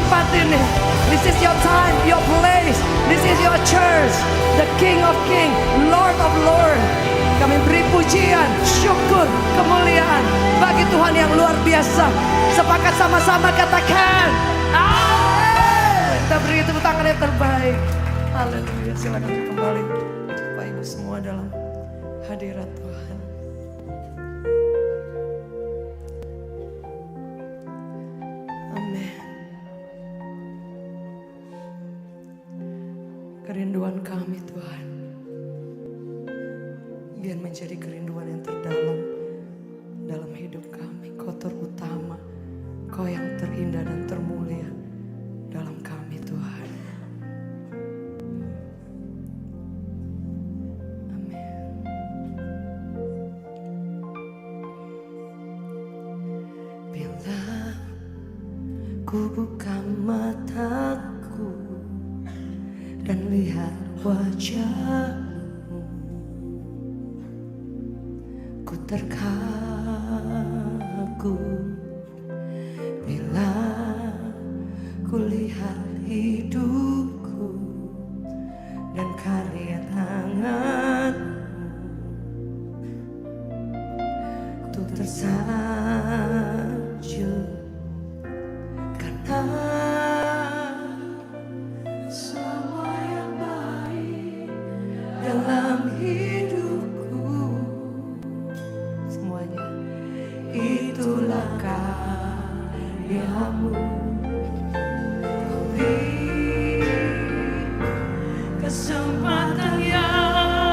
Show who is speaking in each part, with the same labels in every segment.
Speaker 1: tempat ini. This is your time, your place. This is your church. The King of King, Lord of Lord. Kami beri pujian, syukur, kemuliaan bagi Tuhan yang luar biasa. Sepakat sama-sama katakan amin. Kita beri tepuk tangan yang terbaik. Haleluya. Silakan kembali Bapak Ibu semua dalam hadirat Tuhan. Amin. Kerinduan kami Tuhan, biar menjadi kerinduan yang terdalam dalam hidup kami. Kau terutama, Kau yang terindah dan termulia dalam kami Tuhan. Amin. Bila ku buka mataku dan lihat wajah-Mu, ku terkagum bila ku lihat hidupku dan karya tangan-Mu, ku tersanjung karena semua yang baik dalam hidupku, semuanya itulah karya-Mu. Kau beri kesempatan yang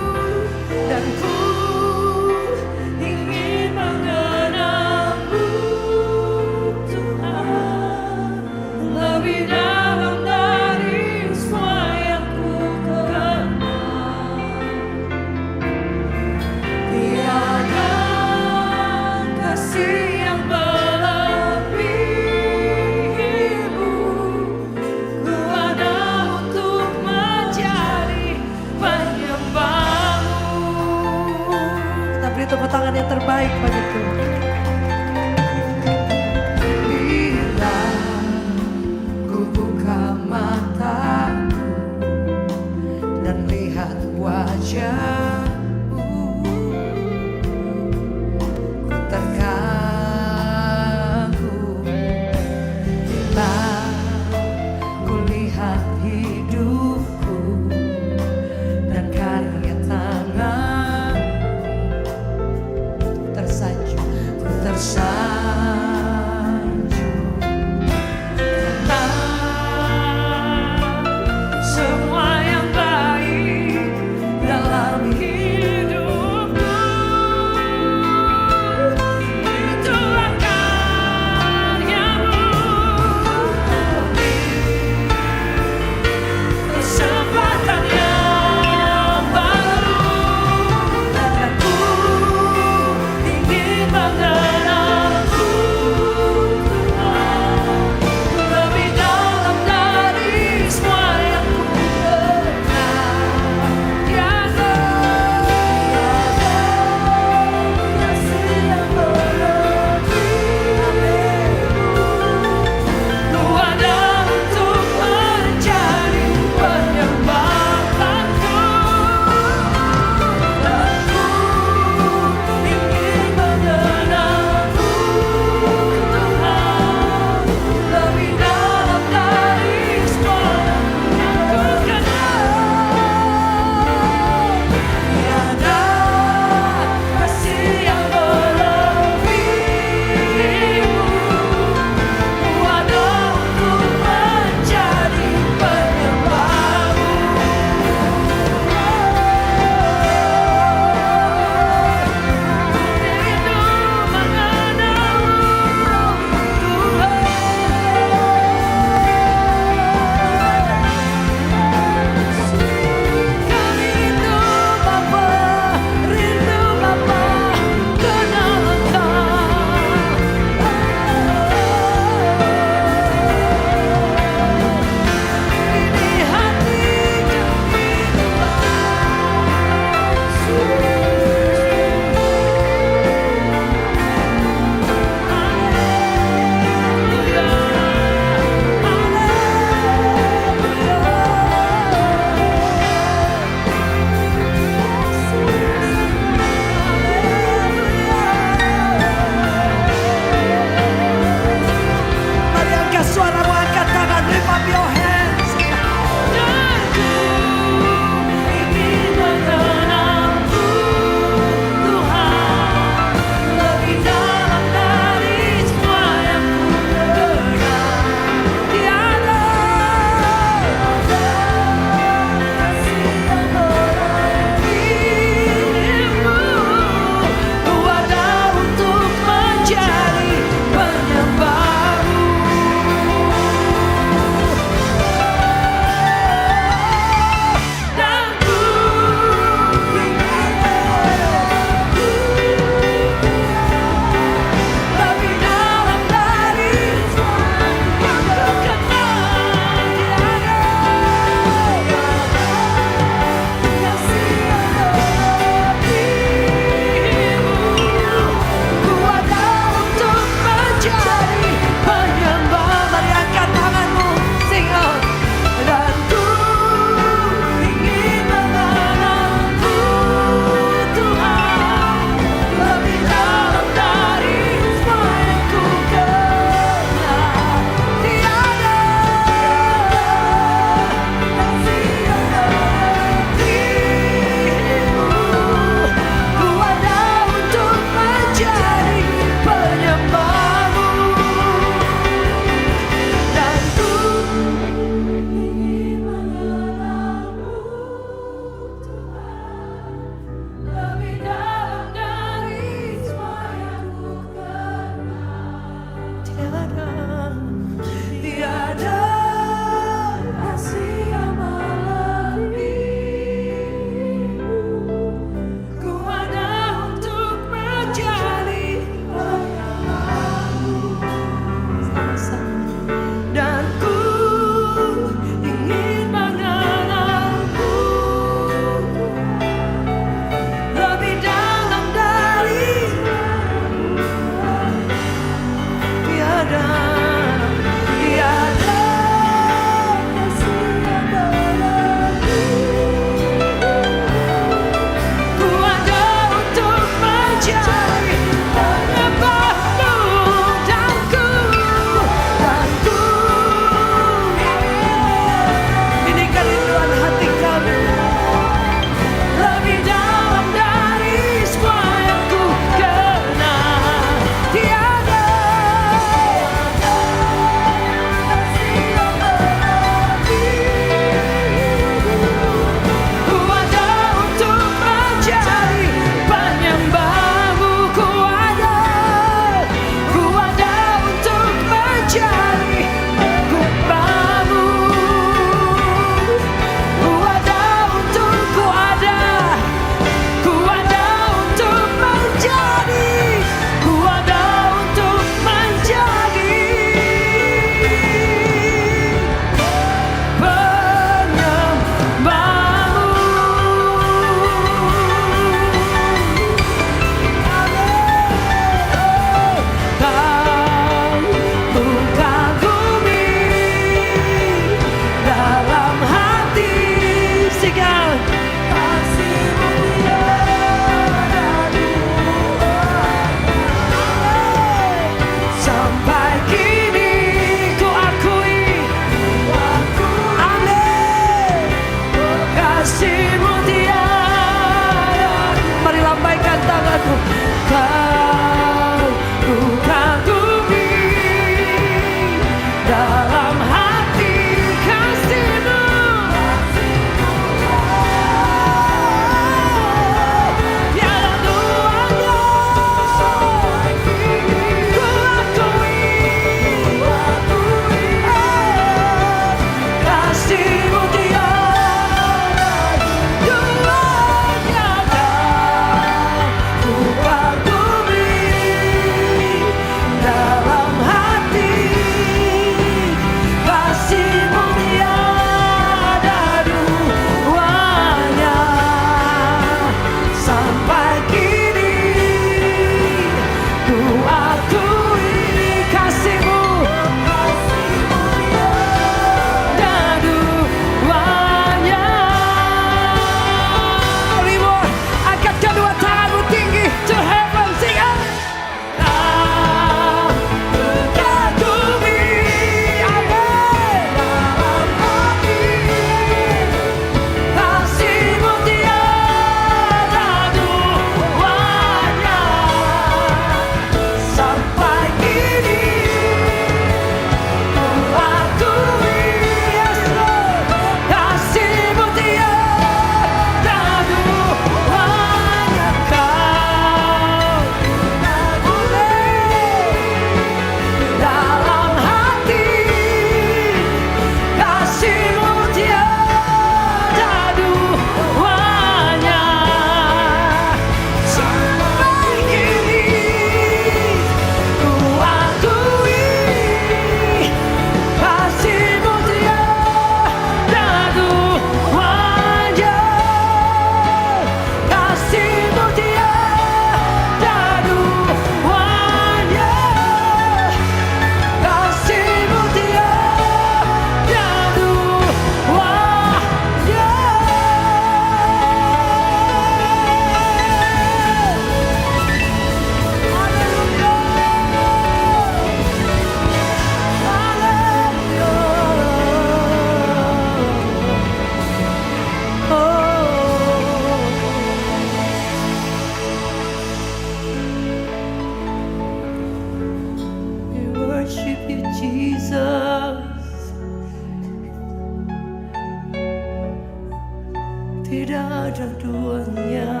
Speaker 1: tiada duanya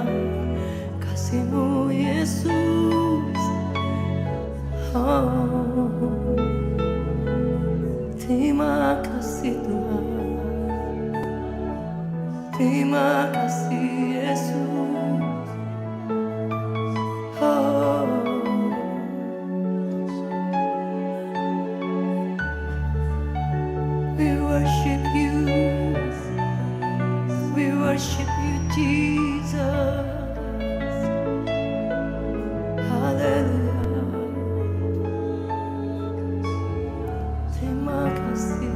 Speaker 1: kasih-Mu Yesus. Oh, terima kasih Tuhan, terima kasih Yesus. Oh, we worship you, we worship you Jesus. Haleluya, terima kasih.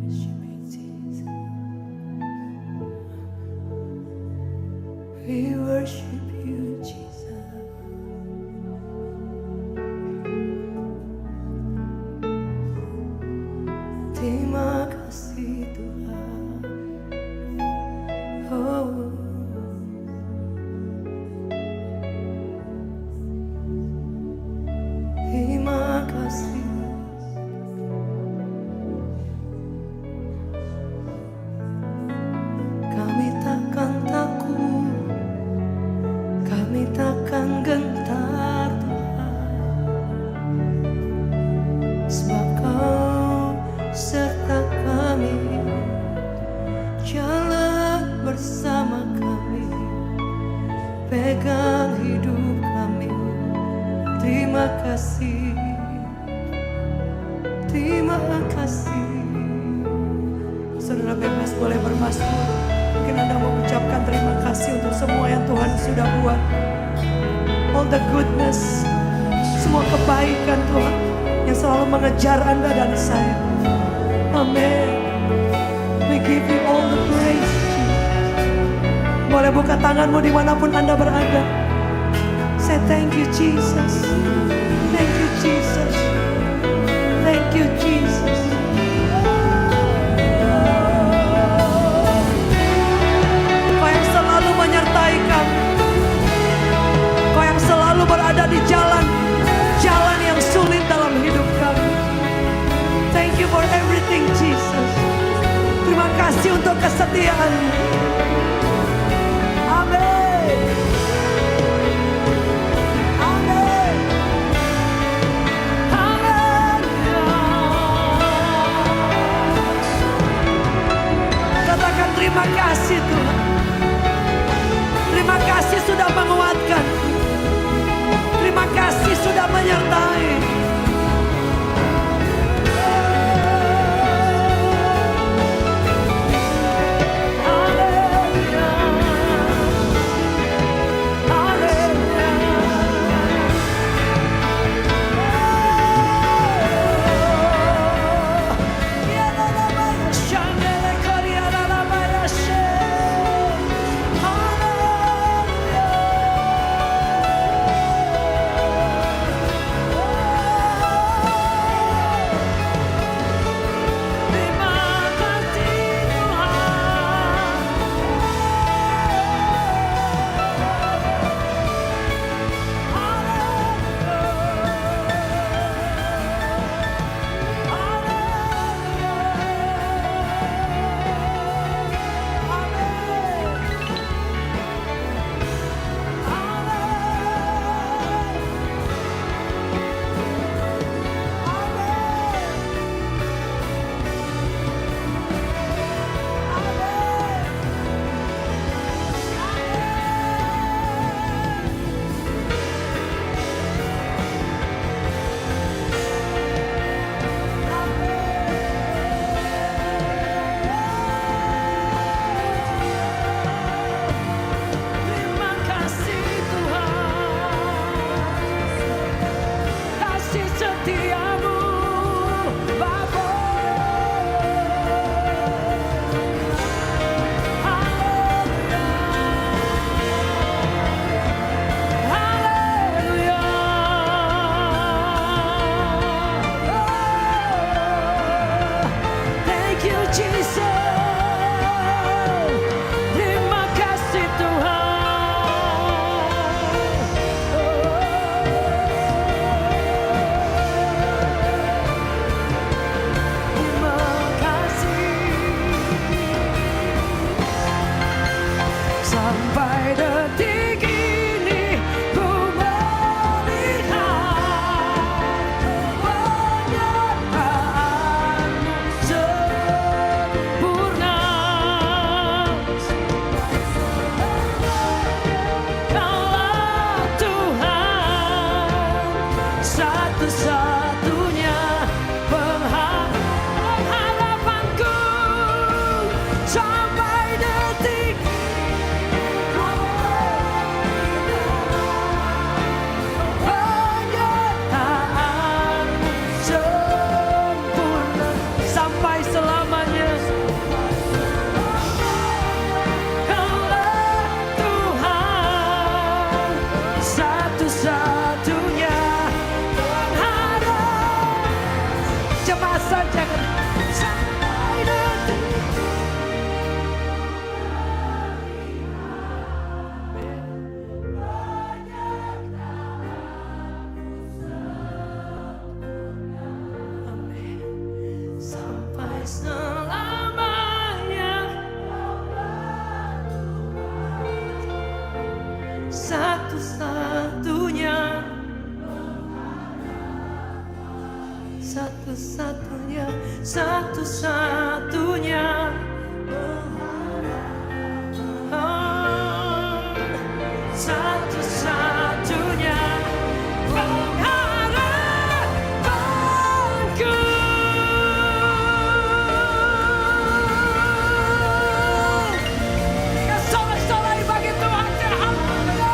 Speaker 1: Worship you Jesus. We worship you Jesus. Terima kasih Tuhan. Oh, terima kasih. Kami takkan takut, kami takkan gentar Tuhan, sebab Kau serta kami, jalan bersama kami, pegang hidup kami. Terima kasih, terima kasih. Saudara bebas boleh bermasmur. Mungkin Anda mau mengucapkan terima kasih untuk semua yang Tuhan sudah buat. All the goodness, semua kebaikan Tuhan yang selalu mengejar Anda dan saya. Amin. We give you all the praise. Boleh buka tanganmu dimanapun Anda berada. Say thank you Jesus. Thank you Jesus. Thank you Jesus. Kau yang selalu menyertai kami. Kau yang selalu berada di jalan yang sulit dalam hidup kami. Thank you for everything Jesus. Terima kasih untuk kesetiaan-Mu. Amin. Amin. Amin. Katakan terima kasih Tuhan. Terima kasih sudah menguatkan. Terima kasih sudah menyertai. Haleluya. jemaat saja. Sampai nanti. Sampai selamanya. Satu-satunya. Satu-satunya. Satu-satunya. Satu-satunya pengharapanku. Ya sorai-sorai bagi Tuhan. Haleluya.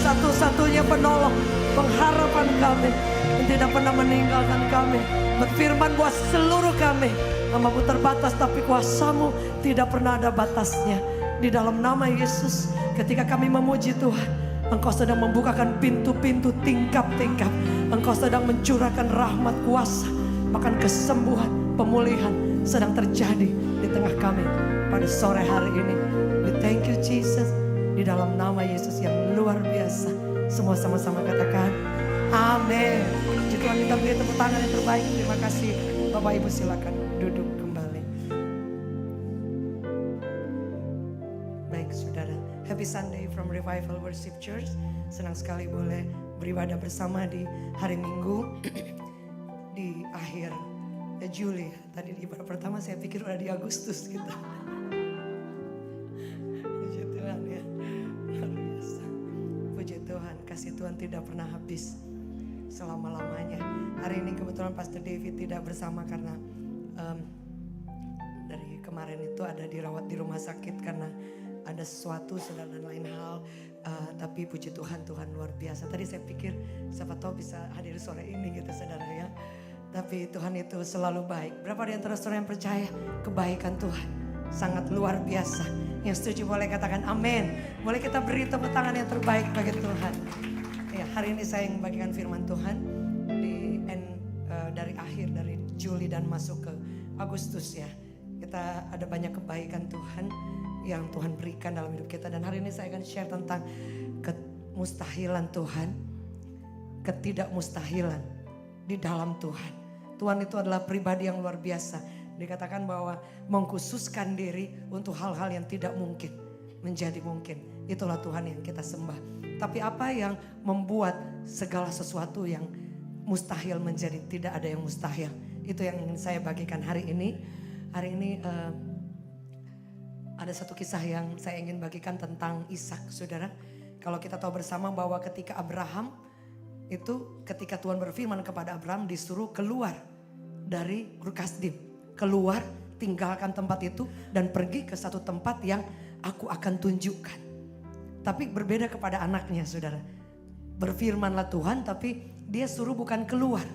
Speaker 1: Satu-satunya penolong, pengharapan kami yang tidak pernah meninggalkan kami. Berfirman buat seluruh kami, namamu terbatas tapi kuasamu tidak pernah ada batasnya. Di dalam nama Yesus, ketika kami memuji Tuhan, Engkau sedang membukakan pintu-pintu tingkap-tingkap. Engkau sedang mencurahkan rahmat kuasa, bahkan kesembuhan, pemulihan sedang terjadi di tengah kami pada sore hari ini. We thank you Jesus. Di dalam nama Yesus yang luar biasa. Semua sama-sama katakan amin. Puji Tuhan, kita beri tepuk tangan yang terbaik. Terima kasih. Bapak Ibu silakan duduk kembali. Baik saudara, happy Sunday from Revival Worship Church. Senang sekali boleh beribadah bersama di hari Minggu di akhir Juli. Tadi di ibadah pertama saya pikir udah di Agustus gitu. Puji Tuhan ya, luar biasa. Puji Tuhan, kasih Tuhan tidak pernah habis selama-lamanya. Hari ini kebetulan Pastor David tidak bersama karena dari kemarin itu ada dirawat di rumah sakit karena ada sesuatu dan lain hal. Tapi puji Tuhan, Tuhan luar biasa. Tadi saya pikir siapa tahu bisa hadir sore ini gitu saudara ya. Tapi Tuhan itu selalu baik. Berapa di antara saudara yang percaya kebaikan Tuhan sangat luar biasa? Yang setuju boleh katakan amin. Boleh kita beri tepuk tangan yang terbaik bagi Tuhan. Ya, hari ini saya ingin bagikan firman Tuhan dari akhir dari Juli dan masuk ke Agustus ya. Kita ada banyak kebaikan Tuhan yang Tuhan berikan dalam hidup kita. Dan hari ini saya akan share tentang kemustahilan Tuhan, ketidakmustahilan di dalam Tuhan. Tuhan itu adalah pribadi yang luar biasa. Dikatakan bahwa mengkhususkan diri untuk hal-hal yang tidak mungkin menjadi mungkin. Itulah Tuhan yang kita sembah. Tapi apa yang membuat segala sesuatu yang mustahil menjadi tidak ada yang mustahil? Itu yang ingin saya bagikan hari ini. Hari ini ada satu kisah yang saya ingin bagikan tentang Ishak, saudara. Kalau kita tahu bersama bahwa ketika Abraham itu, ketika Tuhan berfirman kepada Abraham disuruh keluar dari Ur Kasdim, keluar, tinggalkan tempat itu dan pergi ke satu tempat yang aku akan tunjukkan. Tapi berbeda kepada anaknya, saudara. Berfirmanlah Tuhan, tapi dia suruh bukan keluar.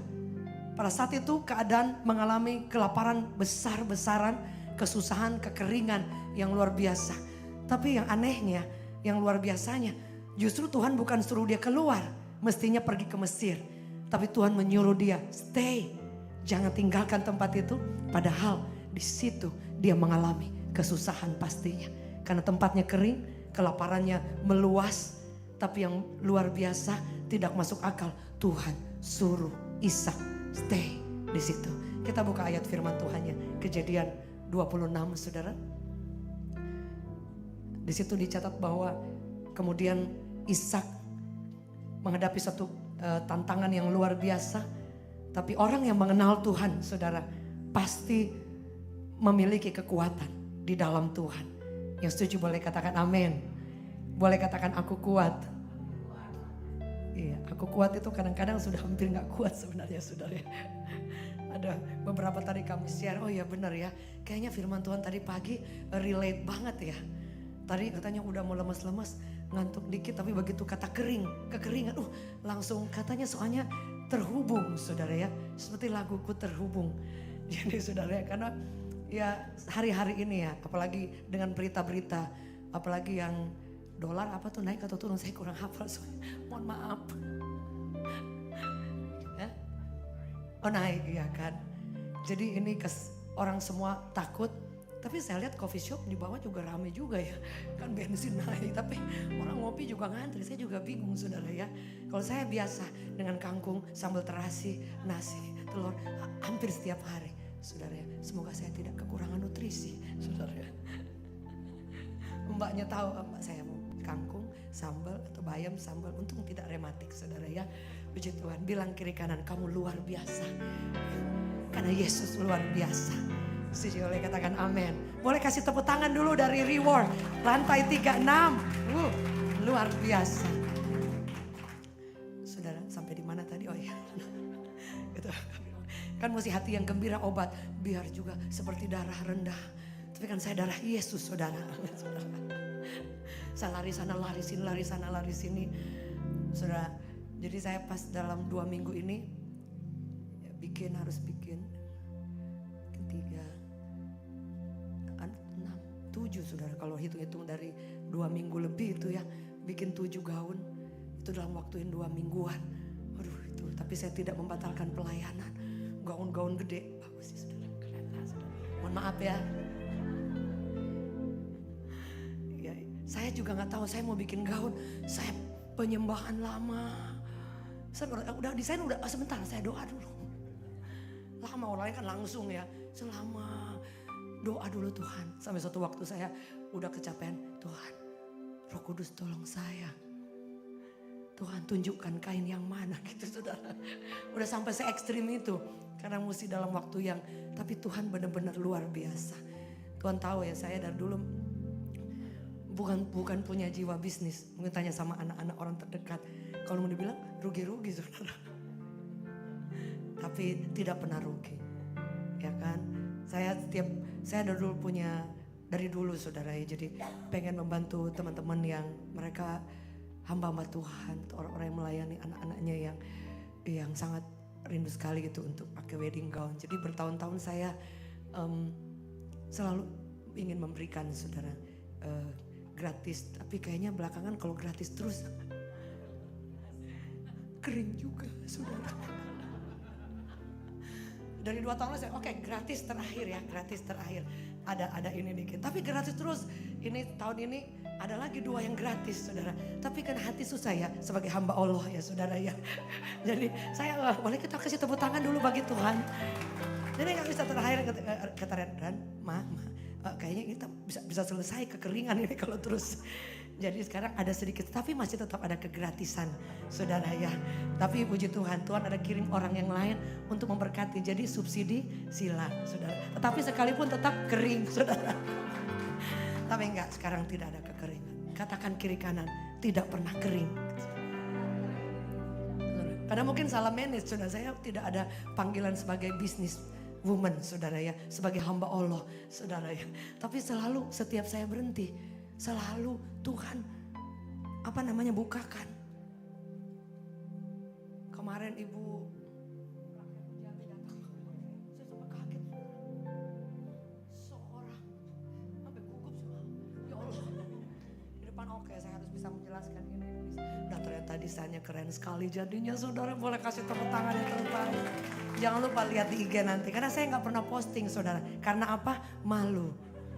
Speaker 1: Pada saat itu keadaan mengalami kelaparan besar-besaran, kesusahan, kekeringan yang luar biasa. Tapi yang anehnya, yang luar biasanya, justru Tuhan bukan suruh dia keluar, mestinya pergi ke Mesir. Tapi Tuhan menyuruh dia stay, jangan tinggalkan tempat itu. Padahal di situ dia mengalami kesusahan pastinya. Karena tempatnya kering, kelaparannya meluas. Tapi yang luar biasa, tidak masuk akal, Tuhan suruh Ishak stay di situ. Kita buka ayat firman Tuhannya, Kejadian 26, saudara. Di situ dicatat bahwa kemudian Ishak menghadapi satu tantangan yang luar biasa. Tapi orang yang mengenal Tuhan, saudara, pasti memiliki kekuatan di dalam Tuhan. Yang setuju boleh katakan amin. Boleh katakan aku kuat. Iya, aku kuat itu kadang-kadang sudah hampir gak kuat sebenarnya, saudara. Ada beberapa tadi kami share, oh ya benar ya, kayaknya firman Tuhan tadi pagi relate banget ya. Tadi katanya udah mau lemas-lemas, ngantuk dikit, tapi begitu kata kekeringan, langsung katanya soalnya terhubung, saudara ya. Seperti laguku terhubung. Jadi saudara ya, karena ya hari-hari ini ya, apalagi dengan berita-berita, apalagi yang dolar apa tuh naik atau turun, saya kurang hafal soalnya. Mohon maaf. Oh naik ya kan. Jadi ini orang semua takut. Tapi saya lihat coffee shop di bawah juga rame juga ya. Kan bensin naik, tapi orang ngopi juga ngantri. Saya juga bingung saudara ya. Kalau saya biasa dengan kangkung, sambal terasi, nasi, telur hampir setiap hari. Saudara ya, semoga saya tidak kekurangan nutrisi saudara ya. Mbaknya tahu, mbak saya mau kangkung, sambal atau bayam sambal. Untung tidak rematik saudara ya. Puji Tuhan, bilang kiri kanan, kamu luar biasa. Karena Yesus luar biasa. Setuju, boleh katakan amin. Boleh kasih tepuk tangan dulu dari Reward. Lantai 36. Luar biasa. Saudara, sampai di mana tadi? Oh iya. Gitu. Kan mesti hati yang gembira obat. Biar juga seperti darah rendah. Tapi kan saya darah Yesus saudara. Saya lari sana lari sini, lari sana lari sini. Saudara, jadi saya pas dalam 2 minggu ini harus bikin 3, 6, 7 saudara. Kalau hitung-hitung dari 2 minggu lebih itu ya, bikin 7 gaun. Itu dalam waktu yang 2 mingguan. Aduh itu, tapi saya tidak membatalkan pelayanan. Gaun-gaun gede, bagus sih saudara, keren lah saudara. Mohon maaf ya. Ya, saya juga nggak tahu saya mau bikin gaun. Saya penyembahan lama. Saya udah desain udah, sebentar saya doa dulu. Lama orang lain kan langsung ya, selama doa dulu Tuhan. Sampai suatu waktu saya udah kecapean, Tuhan Roh Kudus tolong saya. Tuhan tunjukkan kain yang mana gitu saudara. Udah sampai se ekstrim itu. Karena mesti dalam waktu yang, tapi Tuhan benar-benar luar biasa. Tuhan tahu ya, saya dari dulu bukan punya jiwa bisnis. Mungkin tanya sama anak-anak orang terdekat. Kalau mau dibilang rugi-rugi saudara. Tapi tidak pernah rugi, ya kan? Saya dari dulu dari dulu saudara ya. Jadi pengen membantu teman-teman yang mereka hamba-hamba Tuhan, orang-orang yang melayani anak-anaknya yang sangat rindu sekali gitu untuk pakai wedding gown. Jadi bertahun-tahun saya selalu ingin memberikan saudara gratis. Tapi kayaknya belakangan kalau gratis terus kering juga saudara. Dari 2 tahun lalu saya oke, gratis terakhir ya, gratis terakhir. Ada ini dikit. Tapi gratis terus. Ini tahun ini ada lagi 2 yang gratis saudara. Tapi kan hati susah ya sebagai hamba Allah ya saudara ya. Jadi saya boleh kita kasih tepuk tangan dulu bagi Tuhan. Jadi gak bisa terakhir kata Ren, kayaknya kita bisa selesai kekeringan ini kalau terus. Jadi sekarang ada sedikit, tapi masih tetap ada kegratisan saudara ya. Tapi puji Tuhan, Tuhan ada kirim orang yang lain untuk memberkati. Jadi subsidi silang saudara. Tetapi sekalipun tetap kering saudara. Tapi enggak, sekarang tidak ada kekeringan. Katakan kiri kanan, tidak pernah kering. Karena mungkin salah manage saudara, saya tidak ada panggilan sebagai business woman saudara ya. Sebagai hamba Allah saudara ya. Tapi selalu setiap saya berhenti, selalu Tuhan bukakan. Kemarin ibu datang, saya sampai kaget. Seorang sampai gugup semua. Ya Allah. Di depan oke, saya harus bisa menjelaskan ini. Dan ternyata desainnya keren sekali jadinya saudara. Boleh kasih tepuk tangan yang terbaik. Jangan lupa lihat di IG nanti. Karena saya gak pernah posting saudara. Karena apa? Malu.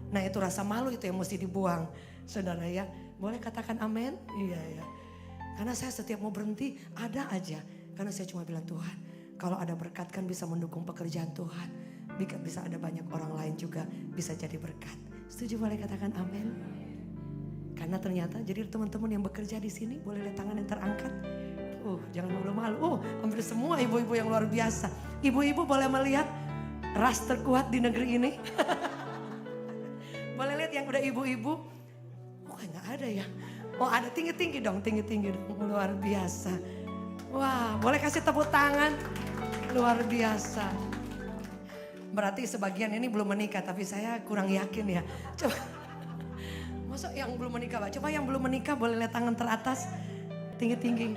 Speaker 1: Nah itu rasa malu itu yang mesti dibuang saudara ya. Boleh katakan amin? Iya ya. Karena saya setiap mau berhenti ada aja. Karena saya cuma bilang Tuhan, kalau ada berkat kan bisa mendukung pekerjaan Tuhan. Bisa ada banyak orang lain juga bisa jadi berkat. Setuju boleh katakan amin? Karena ternyata jadi teman-teman yang bekerja di sini boleh lihat tangan yang terangkat. Jangan malu-malu. Hampir semua ibu-ibu yang luar biasa. Ibu-ibu boleh melihat ras terkuat di negeri ini. Boleh lihat yang udah ibu-ibu. Nggak ada ya. Ada tinggi-tinggi dong, tinggi-tinggi dong. Luar biasa. Wah, boleh kasih tepuk tangan. Luar biasa. Berarti sebagian ini belum menikah, tapi saya kurang yakin ya. Coba. Masa yang belum menikah, Pak? Coba yang belum menikah boleh lihat tangan teratas. Tinggi-tinggi.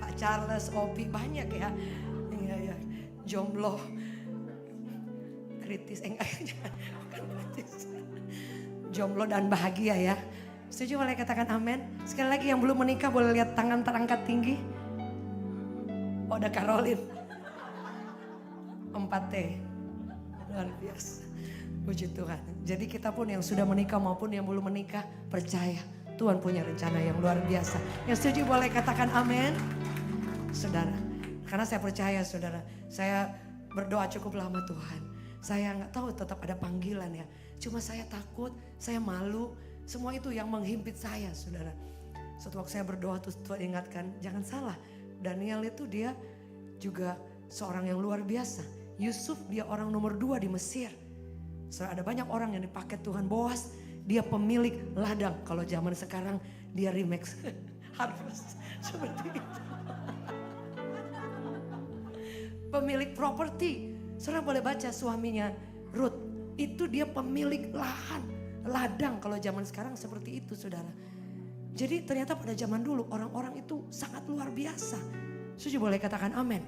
Speaker 1: Pak Charles, Opi, banyak ya. Iya. Jomblo. Kritis, bukan kritis. Jomblo dan bahagia ya. Setuju boleh katakan amin. Sekali lagi yang belum menikah boleh lihat tangan terangkat tinggi. Oh, ada Karolin. 4T. Luar biasa. Puji Tuhan. Jadi kita pun yang sudah menikah maupun yang belum menikah, percaya Tuhan punya rencana yang luar biasa. Yang setuju boleh katakan amin. Saudara, karena saya percaya saudara, saya berdoa cukup lama Tuhan. Saya nggak tahu tetap ada panggilan ya. Cuma saya takut, saya malu. Semua itu yang menghimpit saya saudara. Suatu waktu saya berdoa terus Tuhan ingatkan, jangan salah. Daniel itu dia juga seorang yang luar biasa. Yusuf dia orang nomor 2 di Mesir. Saudara, ada banyak orang yang dipakai Tuhan. Boas dia pemilik ladang. Kalau zaman sekarang dia remix. Harvest seperti itu. Pemilik properti. Saudara boleh baca suaminya Ruth. Itu dia pemilik lahan. Ladang kalau zaman sekarang seperti itu saudara. Jadi ternyata pada zaman dulu orang-orang itu sangat luar biasa. Setuju boleh katakan amin.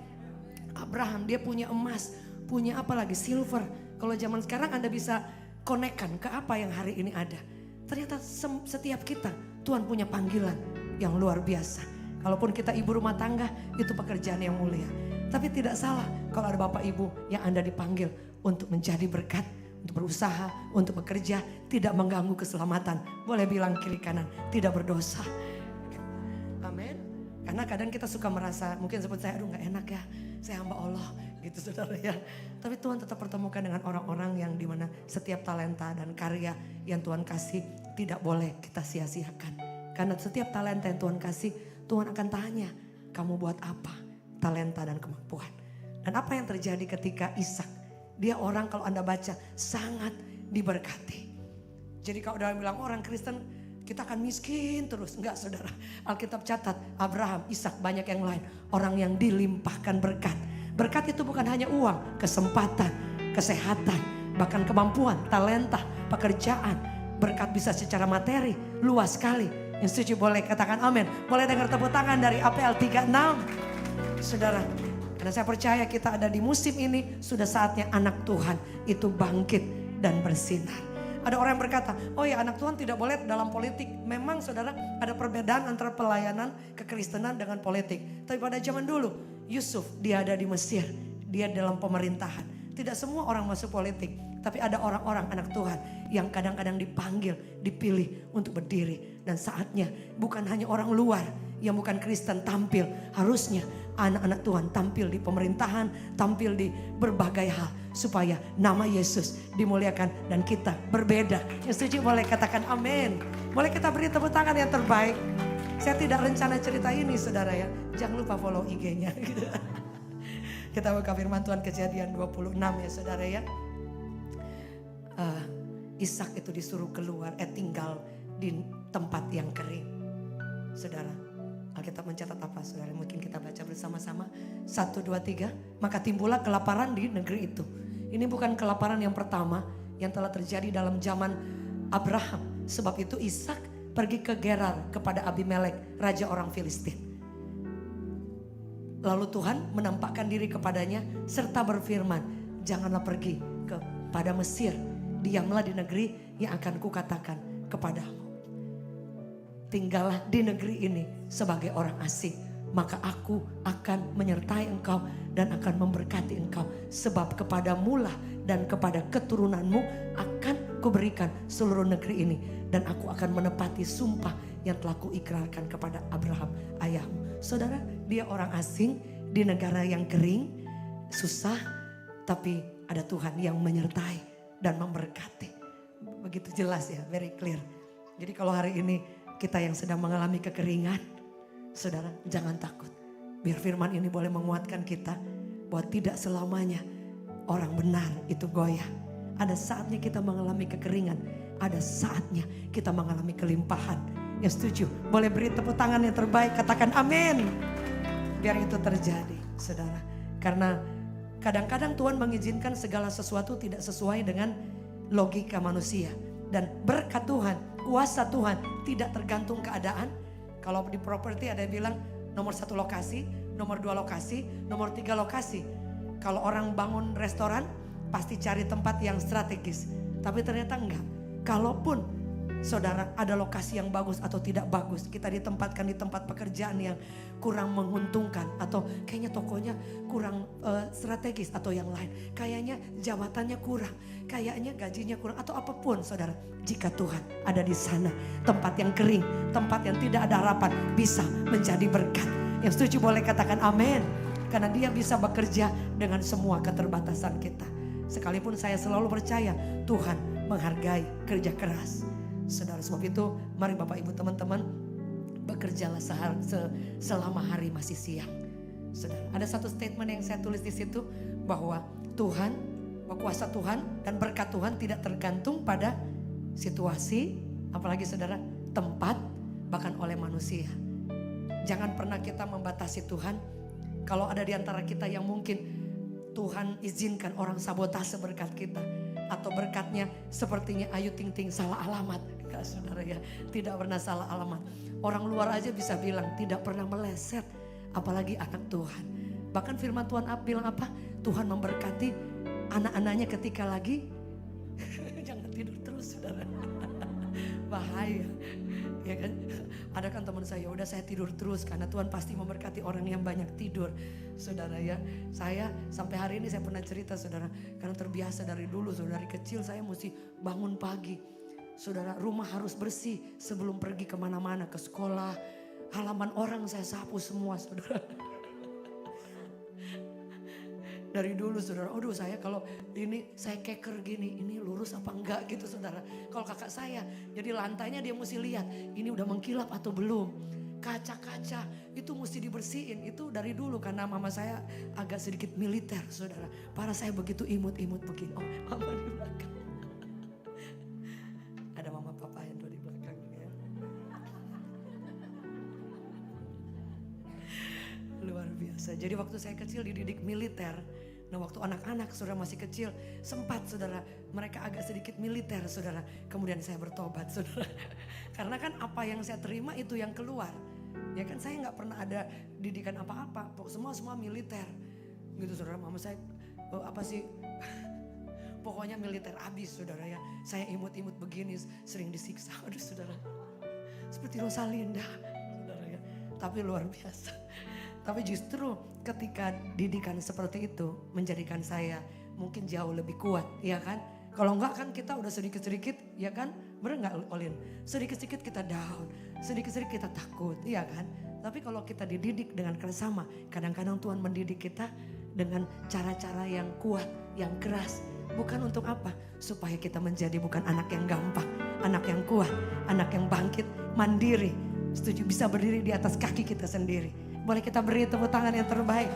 Speaker 1: Abraham dia punya emas, punya apa lagi silver. Kalau zaman sekarang Anda bisa konekkan ke apa yang hari ini ada. Ternyata setiap kita Tuhan punya panggilan yang luar biasa. Kalaupun kita ibu rumah tangga itu pekerjaan yang mulia. Tapi tidak salah kalau ada bapak ibu yang Anda dipanggil untuk menjadi berkat. Untuk berusaha, untuk bekerja, tidak mengganggu keselamatan. Boleh bilang kiri kanan, tidak berdosa. Amin. Karena kadang kita suka merasa, mungkin seperti saya, aduh gak enak ya. Saya hamba Allah gitu saudara ya. Tapi Tuhan tetap pertemukan dengan orang-orang yang dimana setiap talenta dan karya yang Tuhan kasih tidak boleh kita sia-siakan. Karena setiap talenta yang Tuhan kasih, Tuhan akan tanya, kamu buat apa? Talenta dan kemampuan. Dan apa yang terjadi ketika Ishak? Dia orang kalau Anda baca sangat diberkati. Jadi kalau udah bilang orang Kristen kita akan miskin terus. Enggak saudara. Alkitab catat Abraham, Ishak banyak yang lain. Orang yang dilimpahkan berkat. Berkat itu bukan hanya uang, kesempatan, kesehatan, bahkan kemampuan, talenta, pekerjaan. Berkat bisa secara materi, luas sekali. Yang setuju boleh katakan amin. Boleh dengar tepuk tangan dari APL 36. Saudara. Karena saya percaya kita ada di musim ini sudah saatnya anak Tuhan itu bangkit dan bersinar. Ada orang yang berkata, oh ya anak Tuhan tidak boleh dalam politik. Memang saudara ada perbedaan antara pelayanan kekristenan dengan politik. Tapi pada zaman dulu Yusuf dia ada di Mesir, dia dalam pemerintahan. Tidak semua orang masuk politik. Tapi ada orang-orang anak Tuhan yang kadang-kadang dipanggil, dipilih untuk berdiri. Dan saatnya bukan hanya orang luar yang bukan Kristen tampil. Harusnya anak-anak Tuhan tampil di pemerintahan, tampil di berbagai hal. Supaya nama Yesus dimuliakan dan kita berbeda. Yang setuju boleh katakan amin. Boleh kita beri tepuk tangan yang terbaik. Saya tidak rencana cerita ini saudara ya. Jangan lupa follow IG-nya. Kita buka firman Tuhan Kejadian 26 ya saudara ya. Ishak itu disuruh keluar, tinggal di tempat yang kering. Saudara, Alkitab mencatat apa saudara? Mungkin kita baca bersama-sama. 1, 2, 3. Maka timbullah kelaparan di negeri itu. Ini bukan kelaparan yang pertama yang telah terjadi dalam zaman Abraham. Sebab itu Ishak pergi ke Gerar kepada Abimelek, raja orang Filistin. Lalu Tuhan menampakkan diri kepadanya serta berfirman, janganlah pergi kepada Mesir. Diamlah di negeri yang akan kukatakan kepadamu. Tinggallah di negeri ini sebagai orang asing. Maka aku akan menyertai engkau dan akan memberkati engkau. Sebab kepadamulah dan kepada keturunanmu akan kuberikan seluruh negeri ini. Dan aku akan menepati sumpah yang telah kuikrarkan kepada Abraham ayahmu. Saudara, dia orang asing di negara yang kering, susah. Tapi ada Tuhan yang menyertai dan memberkati. Begitu jelas ya, very clear. Jadi kalau hari ini kita yang sedang mengalami kekeringan, saudara jangan takut. Biar firman ini boleh menguatkan kita bahwa tidak selamanya orang benar itu goyah. Ada saatnya kita mengalami kekeringan, ada saatnya kita mengalami kelimpahan. Yang setuju boleh beri tepuk tangan yang terbaik, katakan amin. Biar itu terjadi saudara. Karena kadang-kadang Tuhan mengizinkan segala sesuatu tidak sesuai dengan logika manusia. Dan berkat Tuhan, kuasa Tuhan tidak tergantung keadaan. Kalau di properti ada yang bilang nomor 1 lokasi, nomor 2 lokasi, nomor 3 lokasi. Kalau orang bangun restoran pasti cari tempat yang strategis. Tapi ternyata enggak. Kalaupun Saudara, ada lokasi yang bagus atau tidak bagus. Kita ditempatkan di tempat pekerjaan yang kurang menguntungkan. Atau kayaknya tokonya kurang strategis atau yang lain. Kayaknya jabatannya kurang. Kayaknya gajinya kurang atau apapun saudara. Jika Tuhan ada di sana, tempat yang kering, tempat yang tidak ada harapan bisa menjadi berkat. Yang setuju boleh katakan amin. Karena dia bisa bekerja dengan semua keterbatasan kita. Sekalipun saya selalu percaya Tuhan menghargai kerja keras. Saudara, sebab itu mari Bapak Ibu teman-teman bekerjalah selama hari masih siang. Saudara, ada satu statement yang saya tulis di situ bahwa Tuhan, kuasa Tuhan dan berkat Tuhan tidak tergantung pada situasi, apalagi saudara, tempat, bahkan oleh manusia. Jangan pernah kita membatasi Tuhan. Kalau ada di antara kita yang mungkin Tuhan izinkan orang sabotase berkat kita. Atau berkatnya sepertinya Ayu Ting Ting salah alamat. Enggak saudara ya, tidak pernah salah alamat. Orang luar aja bisa bilang tidak pernah meleset. Apalagi anak Tuhan. Bahkan firman Tuhan bilang apa? Tuhan memberkati anak-anaknya ketika lagi jangan tidur terus saudara. Bahaya. Ya kan? Ada kan teman saya, udah saya tidur terus karena Tuhan pasti memberkati orang yang banyak tidur. Saudara ya, saya sampai hari ini saya pernah cerita saudara, karena terbiasa dari dulu saudara, dari kecil saya mesti bangun pagi. Saudara, rumah harus bersih sebelum pergi kemana-mana, ke sekolah. Halaman orang saya sapu semua saudara. Dari dulu saudara, aduh saya kalau ini saya keker gini, ini lurus apa enggak gitu saudara. Kalau kakak saya, jadi lantainya dia mesti lihat, ini udah mengkilap atau belum. Kaca-kaca itu mesti dibersihin, itu dari dulu karena mama saya agak sedikit militer saudara. Para saya begitu imut-imut begini, oh mama di belakang. Ada mama papa yang di belakang ya. Luar biasa, jadi waktu saya kecil dididik militer. Nah waktu anak-anak saudara masih kecil sempat saudara mereka agak sedikit militer saudara. Kemudian saya bertobat saudara. Karena kan apa yang saya terima itu yang keluar. Ya kan saya nggak pernah ada didikan apa-apa. Semua militer. Gitu saudara, mama saya apa sih. Pokoknya militer abis saudara ya. Saya imut-imut begini sering disiksa. Aduh saudara. Seperti Rosalinda saudara ya. Tapi luar biasa. Tapi justru ketika didikan seperti itu menjadikan saya mungkin jauh lebih kuat, ya kan? Kalau enggak kan kita udah sedikit-sedikit, ya kan? Bener nggak Olin? Sedikit-sedikit kita down, sedikit-sedikit kita takut, ya kan? Tapi kalau kita dididik dengan kerjasama, kadang-kadang Tuhan mendidik kita dengan cara-cara yang kuat, yang keras. Bukan untuk apa? Supaya kita menjadi bukan anak yang gampang, anak yang kuat, anak yang bangkit, mandiri. Setuju, bisa berdiri di atas kaki kita sendiri. Boleh kita beri tepuk tangan yang terbaik.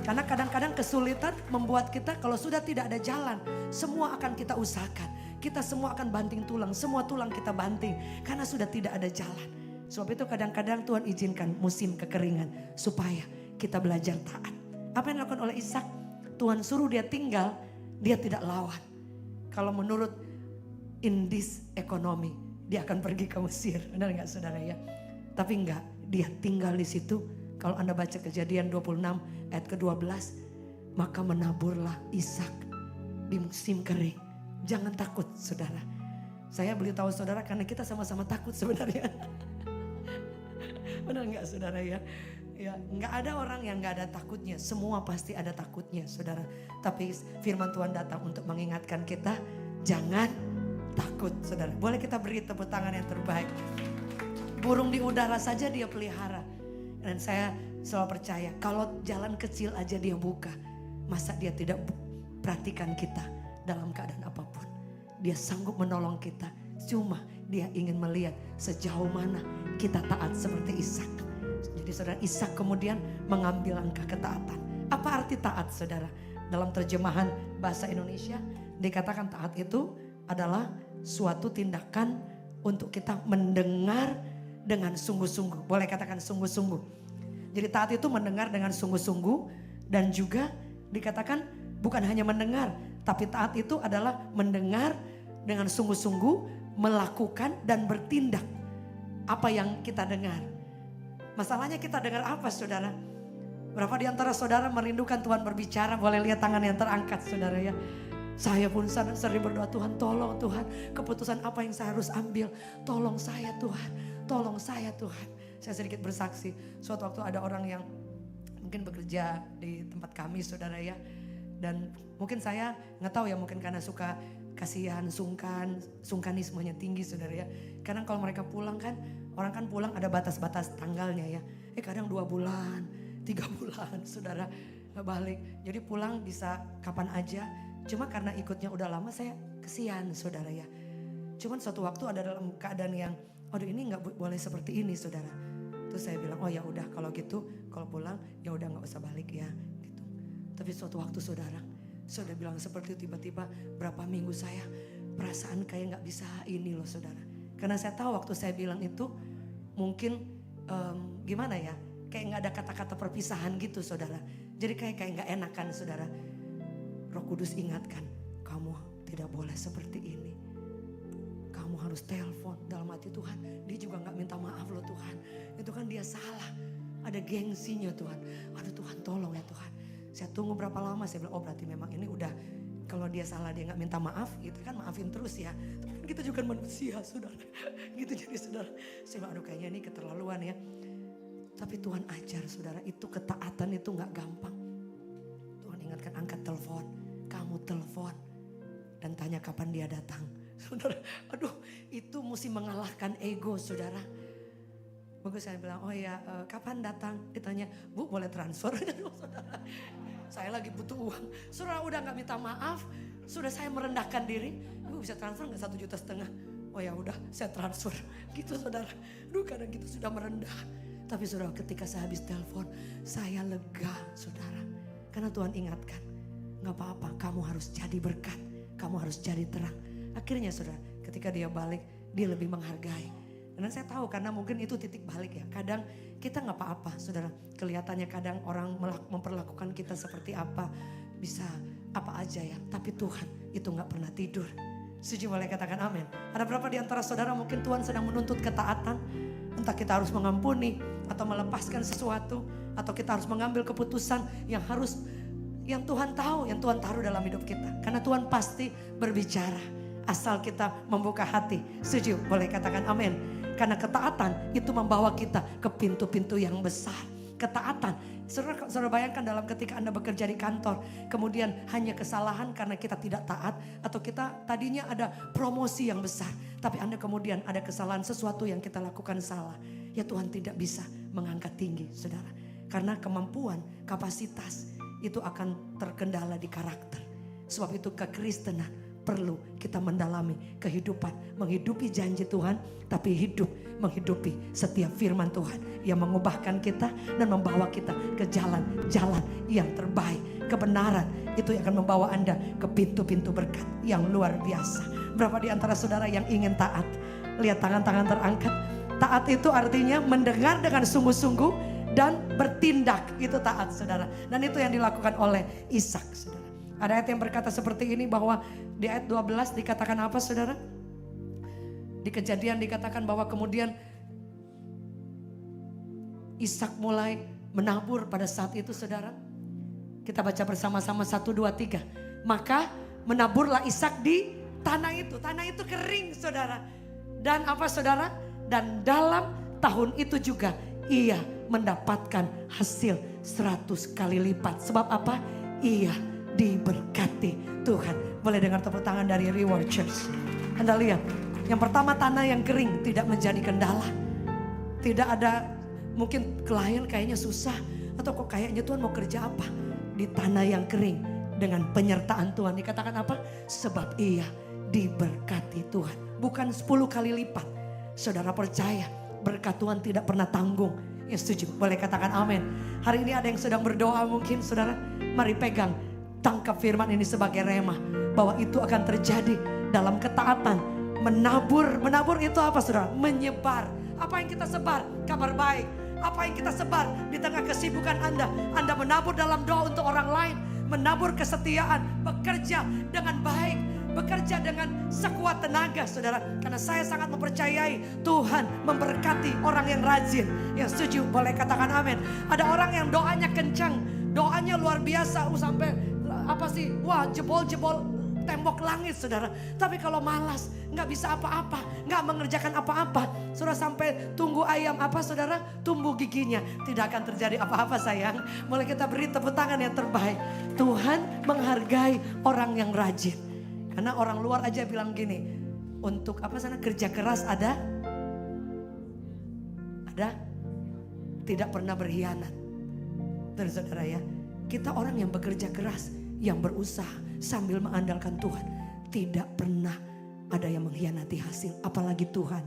Speaker 1: Karena kadang-kadang kesulitan membuat kita kalau sudah tidak ada jalan, semua akan kita usahakan. Kita semua akan banting tulang, semua tulang kita banting. Karena sudah tidak ada jalan. Sebab itu kadang-kadang Tuhan izinkan musim kekeringan supaya kita belajar taat. Apa yang dilakukan oleh Ishak? Tuhan suruh dia tinggal, dia tidak lawan. Kalau menurut Indis ekonomi, dia akan pergi ke Mesir. Benar gak saudara ya? Tapi enggak, dia tinggal di situ. Kalau Anda baca Kejadian 26 ayat ke-12, maka menaburlah Ishak di musim kering. Jangan takut saudara. Saya beritahu saudara karena kita sama-sama takut sebenarnya. Benar nggak saudara ya? Ya, nggak ada orang yang nggak ada takutnya. Semua pasti ada takutnya saudara. Tapi firman Tuhan datang untuk mengingatkan kita, jangan takut saudara. Boleh kita beri tepuk tangan yang terbaik. Burung di udara saja dia pelihara. Dan saya selalu percaya kalau jalan kecil aja dia buka. Masa dia tidak perhatikan kita dalam keadaan apapun. Dia sanggup menolong kita. Cuma dia ingin melihat sejauh mana kita taat seperti Ishak. Jadi saudara, Ishak kemudian mengambil langkah ketaatan. Apa arti taat saudara? Dalam terjemahan bahasa Indonesia dikatakan taat itu adalah suatu tindakan untuk kita mendengar dengan sungguh-sungguh. Boleh katakan sungguh-sungguh. Jadi taat itu mendengar dengan sungguh-sungguh. Dan juga dikatakan bukan hanya mendengar. Tapi taat itu adalah mendengar dengan sungguh-sungguh. Melakukan dan bertindak apa yang kita dengar. Masalahnya kita dengar apa saudara? Berapa di antara saudara merindukan Tuhan berbicara? Boleh lihat tangan yang terangkat saudara ya. Saya pun sering berdoa, Tuhan tolong Tuhan, keputusan apa yang saya harus ambil. Tolong saya Tuhan, tolong saya Tuhan. Saya sedikit bersaksi, suatu waktu ada orang yang mungkin bekerja di tempat kami saudara ya. Dan mungkin saya nggak tahu ya, mungkin karena suka kasihan, sungkanismenya tinggi saudara ya. Kadang kalau mereka pulang kan, orang kan pulang ada batas-batas tanggalnya ya. Kadang 2 bulan, 3 bulan saudara nggak balik. Jadi pulang bisa kapan aja. Cuma karena ikutnya udah lama saya kesian saudara ya. Cuman suatu waktu ada dalam keadaan yang, aduh ini nggak boleh seperti ini saudara. Terus saya bilang, oh ya udah kalau gitu, kalau pulang ya udah nggak usah balik ya. Gitu. Tapi suatu waktu saudara bilang seperti itu, tiba-tiba berapa minggu saya perasaan kayak nggak bisa ini loh saudara. Karena saya tahu waktu saya bilang itu mungkin gimana ya, kayak nggak ada kata-kata perpisahan gitu saudara. Jadi kayak nggak enakan saudara. Roh Kudus ingatkan, kamu tidak boleh seperti ini. Kamu harus telepon dalam hati, Tuhan. Dia juga gak minta maaf loh Tuhan. Itu kan dia salah. Ada gengsinya Tuhan. Aduh Tuhan tolong ya Tuhan. Saya tunggu berapa lama, saya bilang oh berarti memang ini udah. Kalau dia salah dia gak minta maaf, gitu kan maafin terus ya. Tapi kan kita juga manusia saudara. Gitu jadi saudara. Saya bilang aduh kayaknya ini keterlaluan ya. Tapi Tuhan ajar saudara, itu ketaatan itu gak gampang. Tuhan ingatkan, angkat telepon. Kamu telepon dan tanya kapan dia datang. Saudara, aduh itu mesti mengalahkan ego saudara. Bagus saya bilang, oh ya kapan datang? Ditanya, Bu boleh transfer? Saudara, saya lagi butuh uang. Saudara udah gak minta maaf, sudah saya merendahkan diri. Bu bisa transfer gak 1,5 juta? Oh ya udah saya transfer. Gitu saudara, aduh kadang gitu sudah merendah. Tapi saudara ketika saya habis telepon, saya lega saudara. Karena Tuhan ingatkan, gak apa-apa, kamu harus jadi berkat, kamu harus jadi terang. Akhirnya saudara, ketika dia balik, dia lebih menghargai. Dan saya tahu karena mungkin itu titik balik ya. Kadang kita gak apa-apa saudara. Kelihatannya kadang orang memperlakukan kita seperti apa, bisa apa aja ya. Tapi Tuhan itu gak pernah tidur. Setuju boleh katakan amin. Ada berapa di antara saudara mungkin Tuhan sedang menuntut ketaatan. Entah kita harus mengampuni atau melepaskan sesuatu. Atau kita harus mengambil keputusan yang Tuhan tahu, yang Tuhan taruh dalam hidup kita. Karena Tuhan pasti berbicara asal kita membuka hati. Setuju? Boleh katakan amin. Karena ketaatan itu membawa kita ke pintu-pintu yang besar. Ketaatan, saudara bayangkan dalam ketika Anda bekerja di kantor, kemudian hanya kesalahan karena kita tidak taat, atau kita tadinya ada promosi yang besar, tapi Anda kemudian ada kesalahan sesuatu yang kita lakukan salah. Ya Tuhan tidak bisa mengangkat tinggi saudara. Karena kemampuan, kapasitas itu akan terkendala di karakter. Sebab itu kekristenan perlu kita mendalami kehidupan, menghidupi janji Tuhan, tapi hidup menghidupi setiap firman Tuhan yang mengubahkan kita dan membawa kita ke jalan-jalan yang terbaik. Kebenaran itu yang akan membawa Anda ke pintu-pintu berkat yang luar biasa. Berapa di antara saudara yang ingin taat? Lihat tangan-tangan terangkat. Taat itu artinya mendengar dengan sungguh-sungguh dan bertindak, itu taat saudara. Dan itu yang dilakukan oleh Ishak saudara. Ada ayat yang berkata seperti ini, bahwa di ayat 12 dikatakan apa saudara? Di Kejadian dikatakan bahwa kemudian Ishak mulai menabur pada saat itu saudara. Kita baca bersama-sama 1, 2, 3. Maka menaburlah Ishak di tanah itu. Tanah itu kering saudara. Dan apa saudara? Dan dalam tahun itu juga ia mendapatkan hasil 100 kali lipat. Sebab apa? Ia diberkati Tuhan. Boleh dengar tepuk tangan dari Reward Church. Anda lihat, yang pertama tanah yang kering tidak menjadi kendala. Tidak ada mungkin klien kayaknya susah, atau kok kayaknya Tuhan mau kerja apa. Di tanah yang kering dengan penyertaan Tuhan dikatakan apa? Sebab ia diberkati Tuhan. Bukan 10 kali lipat. Saudara percaya berkat Tuhan tidak pernah tanggung. Ya setuju, boleh katakan amin. Hari ini ada yang sedang berdoa mungkin saudara. Mari pegang, tangkap firman ini sebagai rema, bahwa itu akan terjadi dalam ketaatan. Menabur itu apa saudara? Menyebar. Apa yang kita sebar? Kabar baik. Apa yang kita sebar di tengah kesibukan Anda? Anda menabur dalam doa untuk orang lain, menabur kesetiaan, bekerja dengan baik, bekerja dengan sekuat tenaga saudara. Karena saya sangat mempercayai Tuhan memberkati orang yang rajin. Yang setuju boleh katakan amin. Ada orang yang doanya kencang, doanya luar biasa, sampai apa sih, wah jebol-jebol tembok langit saudara. Tapi kalau malas, nggak bisa apa-apa, nggak mengerjakan apa-apa, saudara sampai tunggu ayam saudara tumbuh giginya, tidak akan terjadi apa-apa sayang. Mulai kita beri tepuk tangan yang terbaik. Tuhan menghargai orang yang rajin. Karena orang luar aja bilang gini, untuk kerja keras ada, tidak pernah berkhianat. Dan saudara ya, kita orang yang bekerja keras, yang berusaha sambil mengandalkan Tuhan, tidak pernah ada yang mengkhianati hasil. Apalagi Tuhan,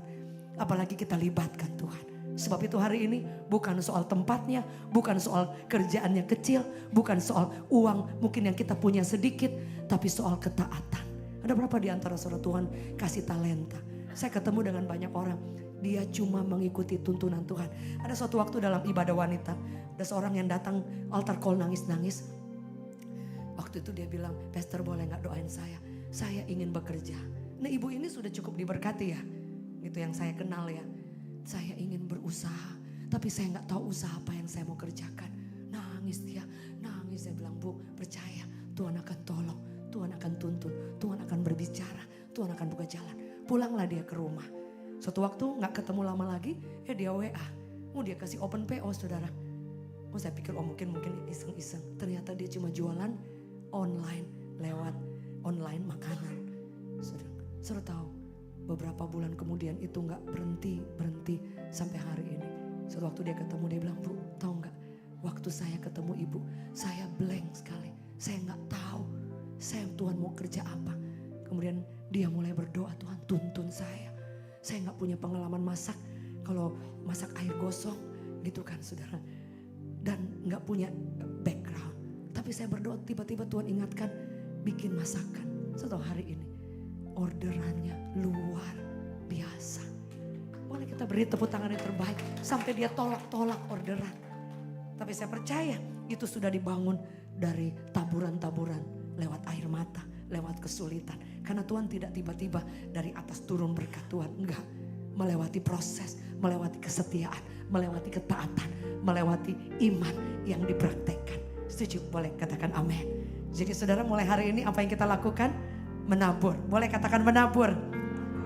Speaker 1: apalagi kita libatkan Tuhan. Sebab itu hari ini bukan soal tempatnya, bukan soal kerjaannya kecil, bukan soal uang mungkin yang kita punya sedikit, tapi soal ketaatan. Ada berapa di antara saudara Tuhan kasih talenta? Saya ketemu dengan banyak orang, dia cuma mengikuti tuntunan Tuhan. Ada suatu waktu dalam ibadah wanita, ada seorang yang datang altar call nangis-nangis. Waktu itu dia bilang, "Pastor boleh gak doain saya? Saya ingin bekerja." Nah ibu ini sudah cukup diberkati ya. Gitu yang saya kenal ya. Saya ingin berusaha, tapi saya gak tahu usaha apa yang saya mau kerjakan. Nangis dia, nangis. Saya bilang, "Bu percaya Tuhan akan tolong, Tuhan akan tuntun, Tuhan akan berbicara, Tuhan akan buka jalan." Pulanglah dia ke rumah. Suatu waktu gak ketemu lama lagi, dia WA. Dia kasih open PO saudara. Saya pikir mungkin iseng-iseng. Ternyata dia cuma jualan online, lewat online makanan. Saudara tahu, beberapa bulan kemudian itu gak berhenti sampai hari ini. Suatu waktu dia ketemu, dia bilang, "Bu tahu gak, waktu saya ketemu ibu, saya blank sekali. Saya gak tahu Tuhan mau kerja apa." Kemudian dia mulai berdoa, "Tuhan tuntun saya. Saya gak punya pengalaman masak, kalau masak air gosong gitu kan saudara. Dan gak punya background. Tapi saya berdoa, tiba-tiba Tuhan ingatkan, bikin masakan." Setelah hari ini orderannya luar biasa. Boleh kita beri tepuk tangan yang terbaik sampai dia tolak orderan. Tapi saya percaya itu sudah dibangun dari taburan-taburan, lewat air mata, lewat kesulitan. Karena Tuhan tidak tiba-tiba dari atas turun berkat Tuhan, enggak. Melewati proses, melewati kesetiaan, melewati ketaatan, melewati iman yang dipraktekkan. Setuju? Boleh katakan amin. Jadi saudara, mulai hari ini apa yang kita lakukan? Menabur. Boleh katakan menabur.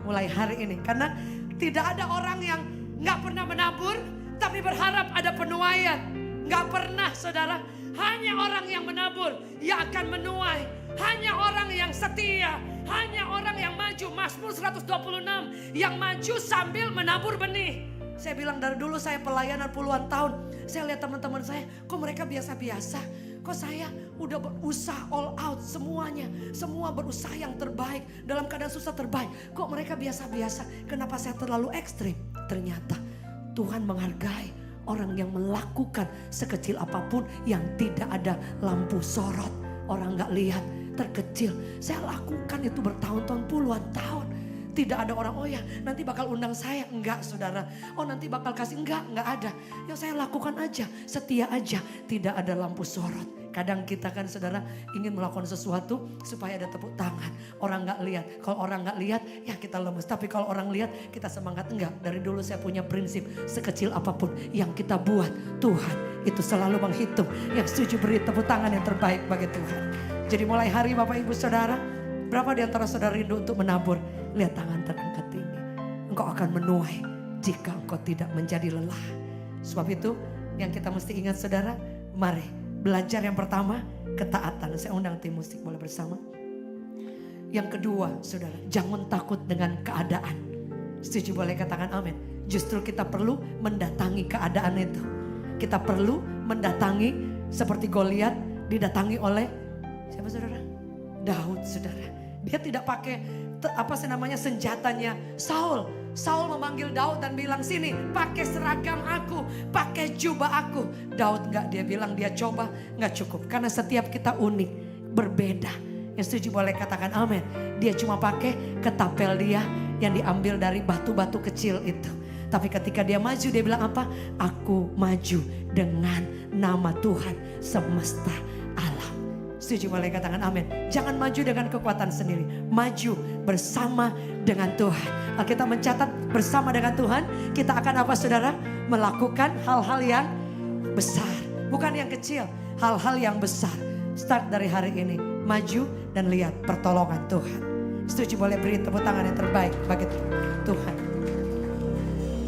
Speaker 1: Mulai hari ini. Karena tidak ada orang yang gak pernah menabur tapi berharap ada penuaian. Gak pernah saudara. Hanya orang yang menabur yang akan menuai. Hanya orang yang setia. Hanya orang yang maju. Mazmur 126 yang maju sambil menabur benih. Saya bilang dari dulu saya pelayanan puluhan tahun. Saya lihat teman-teman saya, kok mereka biasa-biasa. Kok saya udah berusaha all out semuanya. Semua berusaha yang terbaik. Dalam keadaan susah terbaik. Kok mereka biasa-biasa. Kenapa saya terlalu ekstrim? Ternyata Tuhan menghargai orang yang melakukan sekecil apapun yang tidak ada lampu sorot. Orang gak lihat, terkecil. Saya lakukan itu bertahun-tahun, puluhan tahun. Tidak ada orang, "Oh ya nanti bakal undang saya." Enggak saudara. "Oh nanti bakal kasih." Enggak ada. Yang saya lakukan aja, setia aja. Tidak ada lampu sorot. Kadang kita kan saudara ingin melakukan sesuatu supaya ada tepuk tangan. Orang gak lihat. Kalau orang gak lihat ya kita lemes. Tapi kalau orang lihat kita semangat. Enggak, dari dulu saya punya prinsip. Sekecil apapun yang kita buat, Tuhan itu selalu menghitung. Yang setuju beri tepuk tangan yang terbaik bagi Tuhan. Jadi mulai hari Bapak Ibu Saudara, berapa di antara saudara rindu untuk menabur? Lihat tangan terangkat tinggi. Engkau akan menuai jika engkau tidak menjadi lelah. Sebab itu yang kita mesti ingat saudara, mari belajar yang pertama, ketaatan. Saya undang tim musik boleh bersama. Yang kedua saudara, jangan takut dengan keadaan. Setuju? Boleh katakan amin. Justru kita perlu mendatangi keadaan itu. Kita perlu mendatangi seperti Goliat didatangi oleh siapa saudara? Daud saudara. Dia tidak pakai senjatanya Saul. Saul memanggil Daud dan bilang, "Sini pakai seragam aku, pakai jubah aku." Daud enggak, dia bilang dia coba, enggak cukup. Karena setiap kita unik, berbeda. Yang setuju boleh katakan amin. Dia cuma pakai ketapel dia yang diambil dari batu-batu kecil itu. Tapi ketika dia maju, dia bilang apa? "Aku maju dengan nama Tuhan semesta alam." Setuju boleh katakan amin. Jangan maju dengan kekuatan sendiri. Maju bersama dengan Tuhan. Alkitab mencatat bersama dengan Tuhan kita akan apa saudara? Melakukan hal-hal yang besar. Bukan yang kecil. Hal-hal yang besar. Start dari hari ini. maju dan lihat pertolongan Tuhan. Setuju, boleh beri tepuk tangan yang terbaik bagi Tuhan.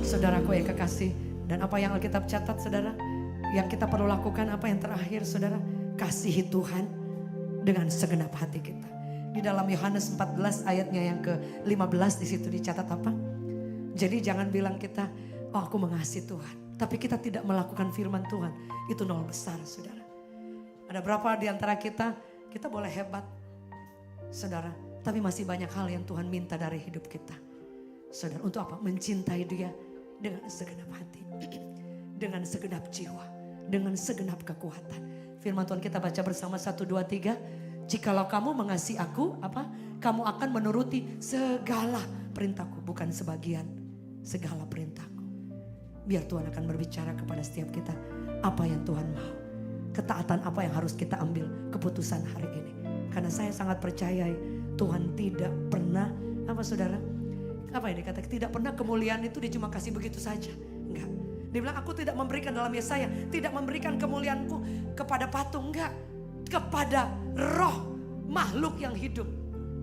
Speaker 1: Saudaraku yang kekasih, dan apa yang Alkitab catat saudara, yang kita perlu lakukan apa yang terakhir saudara, kasihi Tuhan dengan segenap hati kita. Di dalam Yohanes 14 ayatnya yang ke-15 di situ dicatat apa? Jadi jangan bilang kita, oh aku mengasihi Tuhan, tapi kita tidak melakukan firman Tuhan, itu nol besar saudara. Ada berapa di antara kita boleh hebat saudara, tapi masih banyak hal yang Tuhan minta dari hidup kita. Saudara, untuk apa? Mencintai Dia dengan segenap hati, dengan segenap jiwa, dengan segenap kekuatan. Firman Tuhan kita baca bersama 1, 2, 3. Jikalau kamu mengasihi aku, apa? Kamu akan menuruti segala perintahku, bukan sebagian, segala perintahku. Biar Tuhan akan berbicara kepada setiap kita apa yang Tuhan mau. Ketaatan apa yang harus kita ambil keputusan hari ini. Karena saya sangat percaya Tuhan tidak pernah, apa saudara? Apa yang dikatakan? Tidak pernah kemuliaan itu dia cuma kasih begitu saja. Enggak. Dia bilang aku tidak memberikan dalam Yesaya, tidak memberikan kemuliaanku kepada patung. Enggak. Kepada roh makhluk yang hidup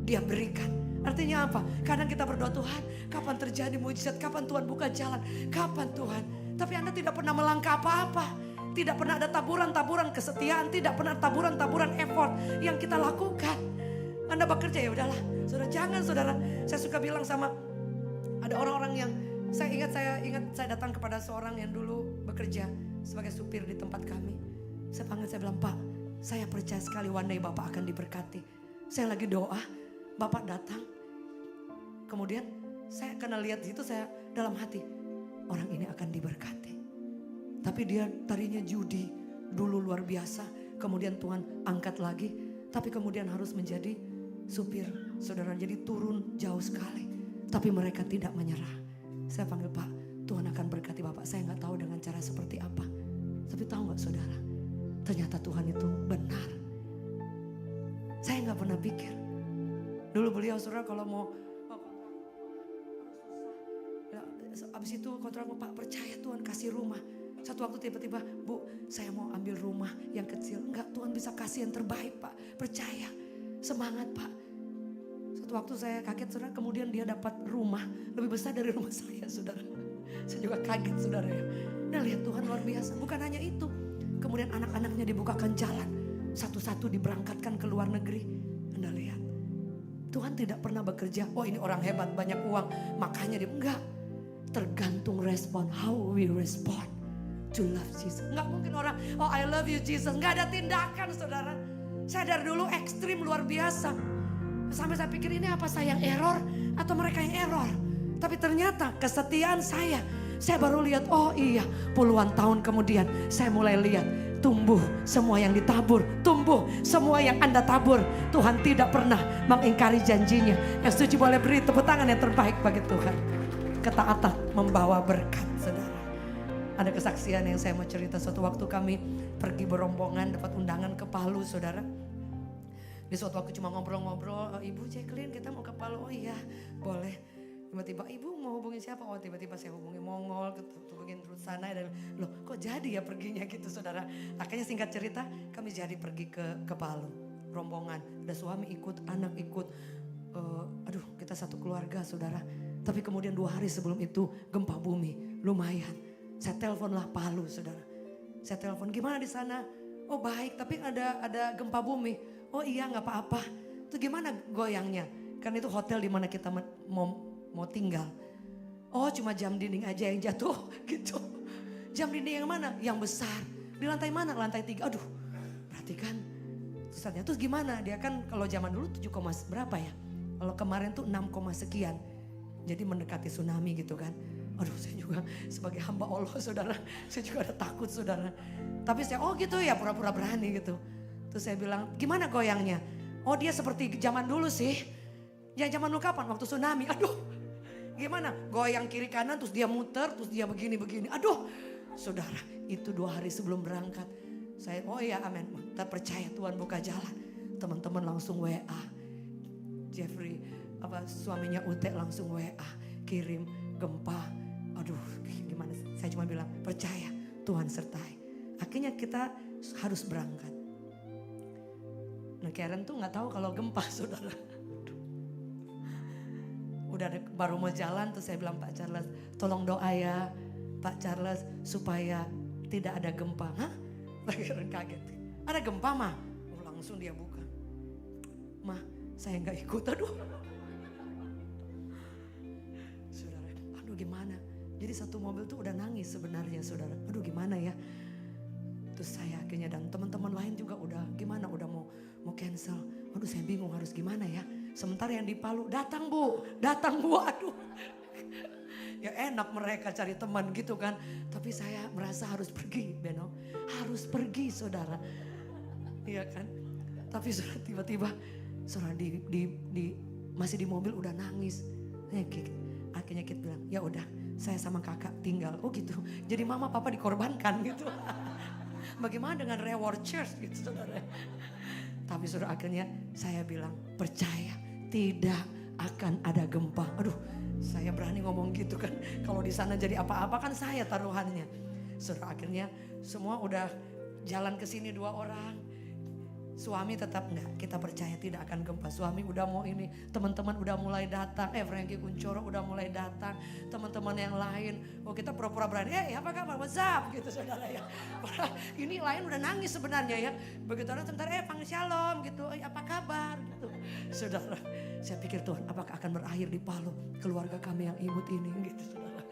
Speaker 1: dia berikan. Artinya apa? Kadang kita berdoa, Tuhan kapan terjadi mujizat, kapan Tuhan buka jalan, kapan Tuhan. Tapi Anda tidak pernah melangkah apa-apa. Tidak pernah ada taburan-taburan kesetiaan, tidak pernah taburan-taburan effort yang kita lakukan. Anda bekerja ya udahlah. Saudara, jangan saudara. Saya suka bilang sama ada orang-orang yang saya ingat saya datang kepada seorang yang dulu bekerja sebagai supir di tempat kami. Saya panggil, saya bilang, Pak, saya percaya sekali one day Bapak akan diberkati. Saya lagi doa, Bapak datang. Kemudian saya kena lihat di situ, saya dalam hati, orang ini akan diberkati. Tapi dia tadinya judi, dulu luar biasa. Kemudian Tuhan angkat lagi, tapi kemudian harus menjadi supir. Saudara, jadi turun jauh sekali. Tapi mereka tidak menyerah. Saya panggil, Pak, Tuhan akan berkati Bapak. Saya gak tahu dengan cara seperti apa. Tapi tahu gak saudara, ternyata Tuhan itu benar. Saya gak pernah pikir. Dulu beliau saudara kalau mau abis itu kontrak, Pak percaya Tuhan kasih rumah. Satu waktu tiba-tiba, Bu saya mau ambil rumah yang kecil. Enggak, Tuhan bisa kasih yang terbaik Pak. Percaya, semangat Pak. Satu waktu saya kaget saudara, kemudian dia dapat rumah lebih besar dari rumah saya saudara. Saya juga kaget saudara ya. Nah lihat Tuhan luar biasa, bukan hanya itu. Kemudian anak-anaknya dibukakan jalan. Satu-satu diberangkatkan ke luar negeri. Anda lihat, Tuhan tidak pernah bekerja, oh ini orang hebat banyak uang makanya dia, enggak. Tergantung respon, how we respond to love Jesus. Enggak mungkin orang, oh I love you Jesus. Enggak ada tindakan saudara. Saya dari dulu ekstrim luar biasa. Sampai saya pikir ini apa saya yang error atau mereka yang error. Tapi ternyata kesetiaan saya baru lihat, oh iya puluhan tahun kemudian saya mulai lihat tumbuh semua yang ditabur. Tumbuh semua yang Anda tabur. Tuhan tidak pernah mengingkari janjinya. Yang setuju boleh beri tepuk tangan yang terbaik bagi Tuhan. Ketaatan membawa berkat saudara. Ada kesaksian yang saya mau cerita. Suatu waktu kami pergi berombongan dapat undangan ke Palu saudara. Di suatu waktu cuma ngobrol-ngobrol, Ibu Jacqueline kita mau ke Palu, oh iya boleh. Tiba-tiba Ibu mau hubungin siapa? Oh tiba-tiba saya hubungi Mongol, hubungin terus sana. Dan loh kok jadi ya perginya gitu saudara. Akhirnya singkat cerita kami jadi pergi ke Palu. Rombongan, ada suami ikut, anak ikut. Aduh kita satu keluarga saudara. Tapi kemudian 2 hari sebelum itu gempa bumi, lumayan. Saya teleponlah Palu saudara. Saya telepon, gimana di sana? Oh baik, tapi ada gempa bumi. Oh iya gak apa-apa. Itu gimana goyangnya? Kan itu hotel di mana kita mau tinggal. Oh cuma jam dinding aja yang jatuh gitu. Jam dinding yang mana? Yang besar. Di lantai mana? Lantai 3. Aduh berarti kan. Terus gimana? Dia kan kalau zaman dulu 7, berapa ya? Kalau kemarin tuh 6, sekian. Jadi mendekati tsunami gitu kan. Aduh saya juga sebagai hamba Allah saudara. Saya juga ada takut saudara. Tapi saya oh gitu ya pura-pura berani gitu. Terus saya bilang gimana goyangnya? Oh dia seperti zaman dulu sih. Ya zaman dulu kapan? Waktu tsunami. Aduh gimana? Goyang kiri kanan terus dia muter. Terus dia begini-begini. Aduh saudara itu 2 hari sebelum berangkat. Saya oh iya amin. Kita percaya Tuhan buka jalan. Teman-teman langsung WA. Jeffrey suaminya Ute langsung WA. Kirim gempa. Aduh gimana? Saya cuma bilang percaya Tuhan sertai. Akhirnya kita harus berangkat. Nah Karen tuh nggak tahu kalau gempa saudara. Baru mau jalan tuh saya bilang Pak Charles, tolong doa ya Pak Charles supaya tidak ada gempa. Hah? Pak Karen kaget. Ada gempa mah? Oh, langsung dia buka. Mah saya nggak ikut, aduh. Saudara, aduh gimana? Jadi satu mobil tuh udah nangis sebenarnya saudara. Aduh gimana ya? Terus saya akhirnya dan teman-teman lain juga udah gimana? Udah mau cancel. Aduh saya bingung harus gimana ya? Sementara yang di Palu, datang bu, aduh. Ya enak mereka cari teman gitu kan. Tapi saya merasa harus pergi, Beno. Harus pergi saudara. Iya kan. Tapi saudara tiba-tiba, saudara masih di mobil udah nangis. Akhirnya kita bilang, ya udah saya sama kakak tinggal. Oh gitu, jadi mama papa dikorbankan gitu. Bagaimana dengan reward church gitu saudara. Tapi saudara akhirnya saya bilang percaya tidak akan ada gempa. Aduh saya berani ngomong gitu kan. Kalau di sana jadi apa-apa kan saya taruhannya. Saudara akhirnya semua udah jalan ke sini 2 orang. Suami tetap enggak, kita percaya tidak akan gempa. Suami udah mau ini, teman-teman udah mulai datang. Frankie Kuncoro udah mulai datang. Teman-teman yang lain, oh kita pura-pura berani. Apa kabar, what's up gitu saudara ya. Ini lain udah nangis sebenarnya ya. Begitu orang sebentar, panggil shalom gitu. Apa kabar gitu. Saudara, saya pikir Tuhan apakah akan berakhir di Palu. Keluarga kami yang imut ini gitu saudara.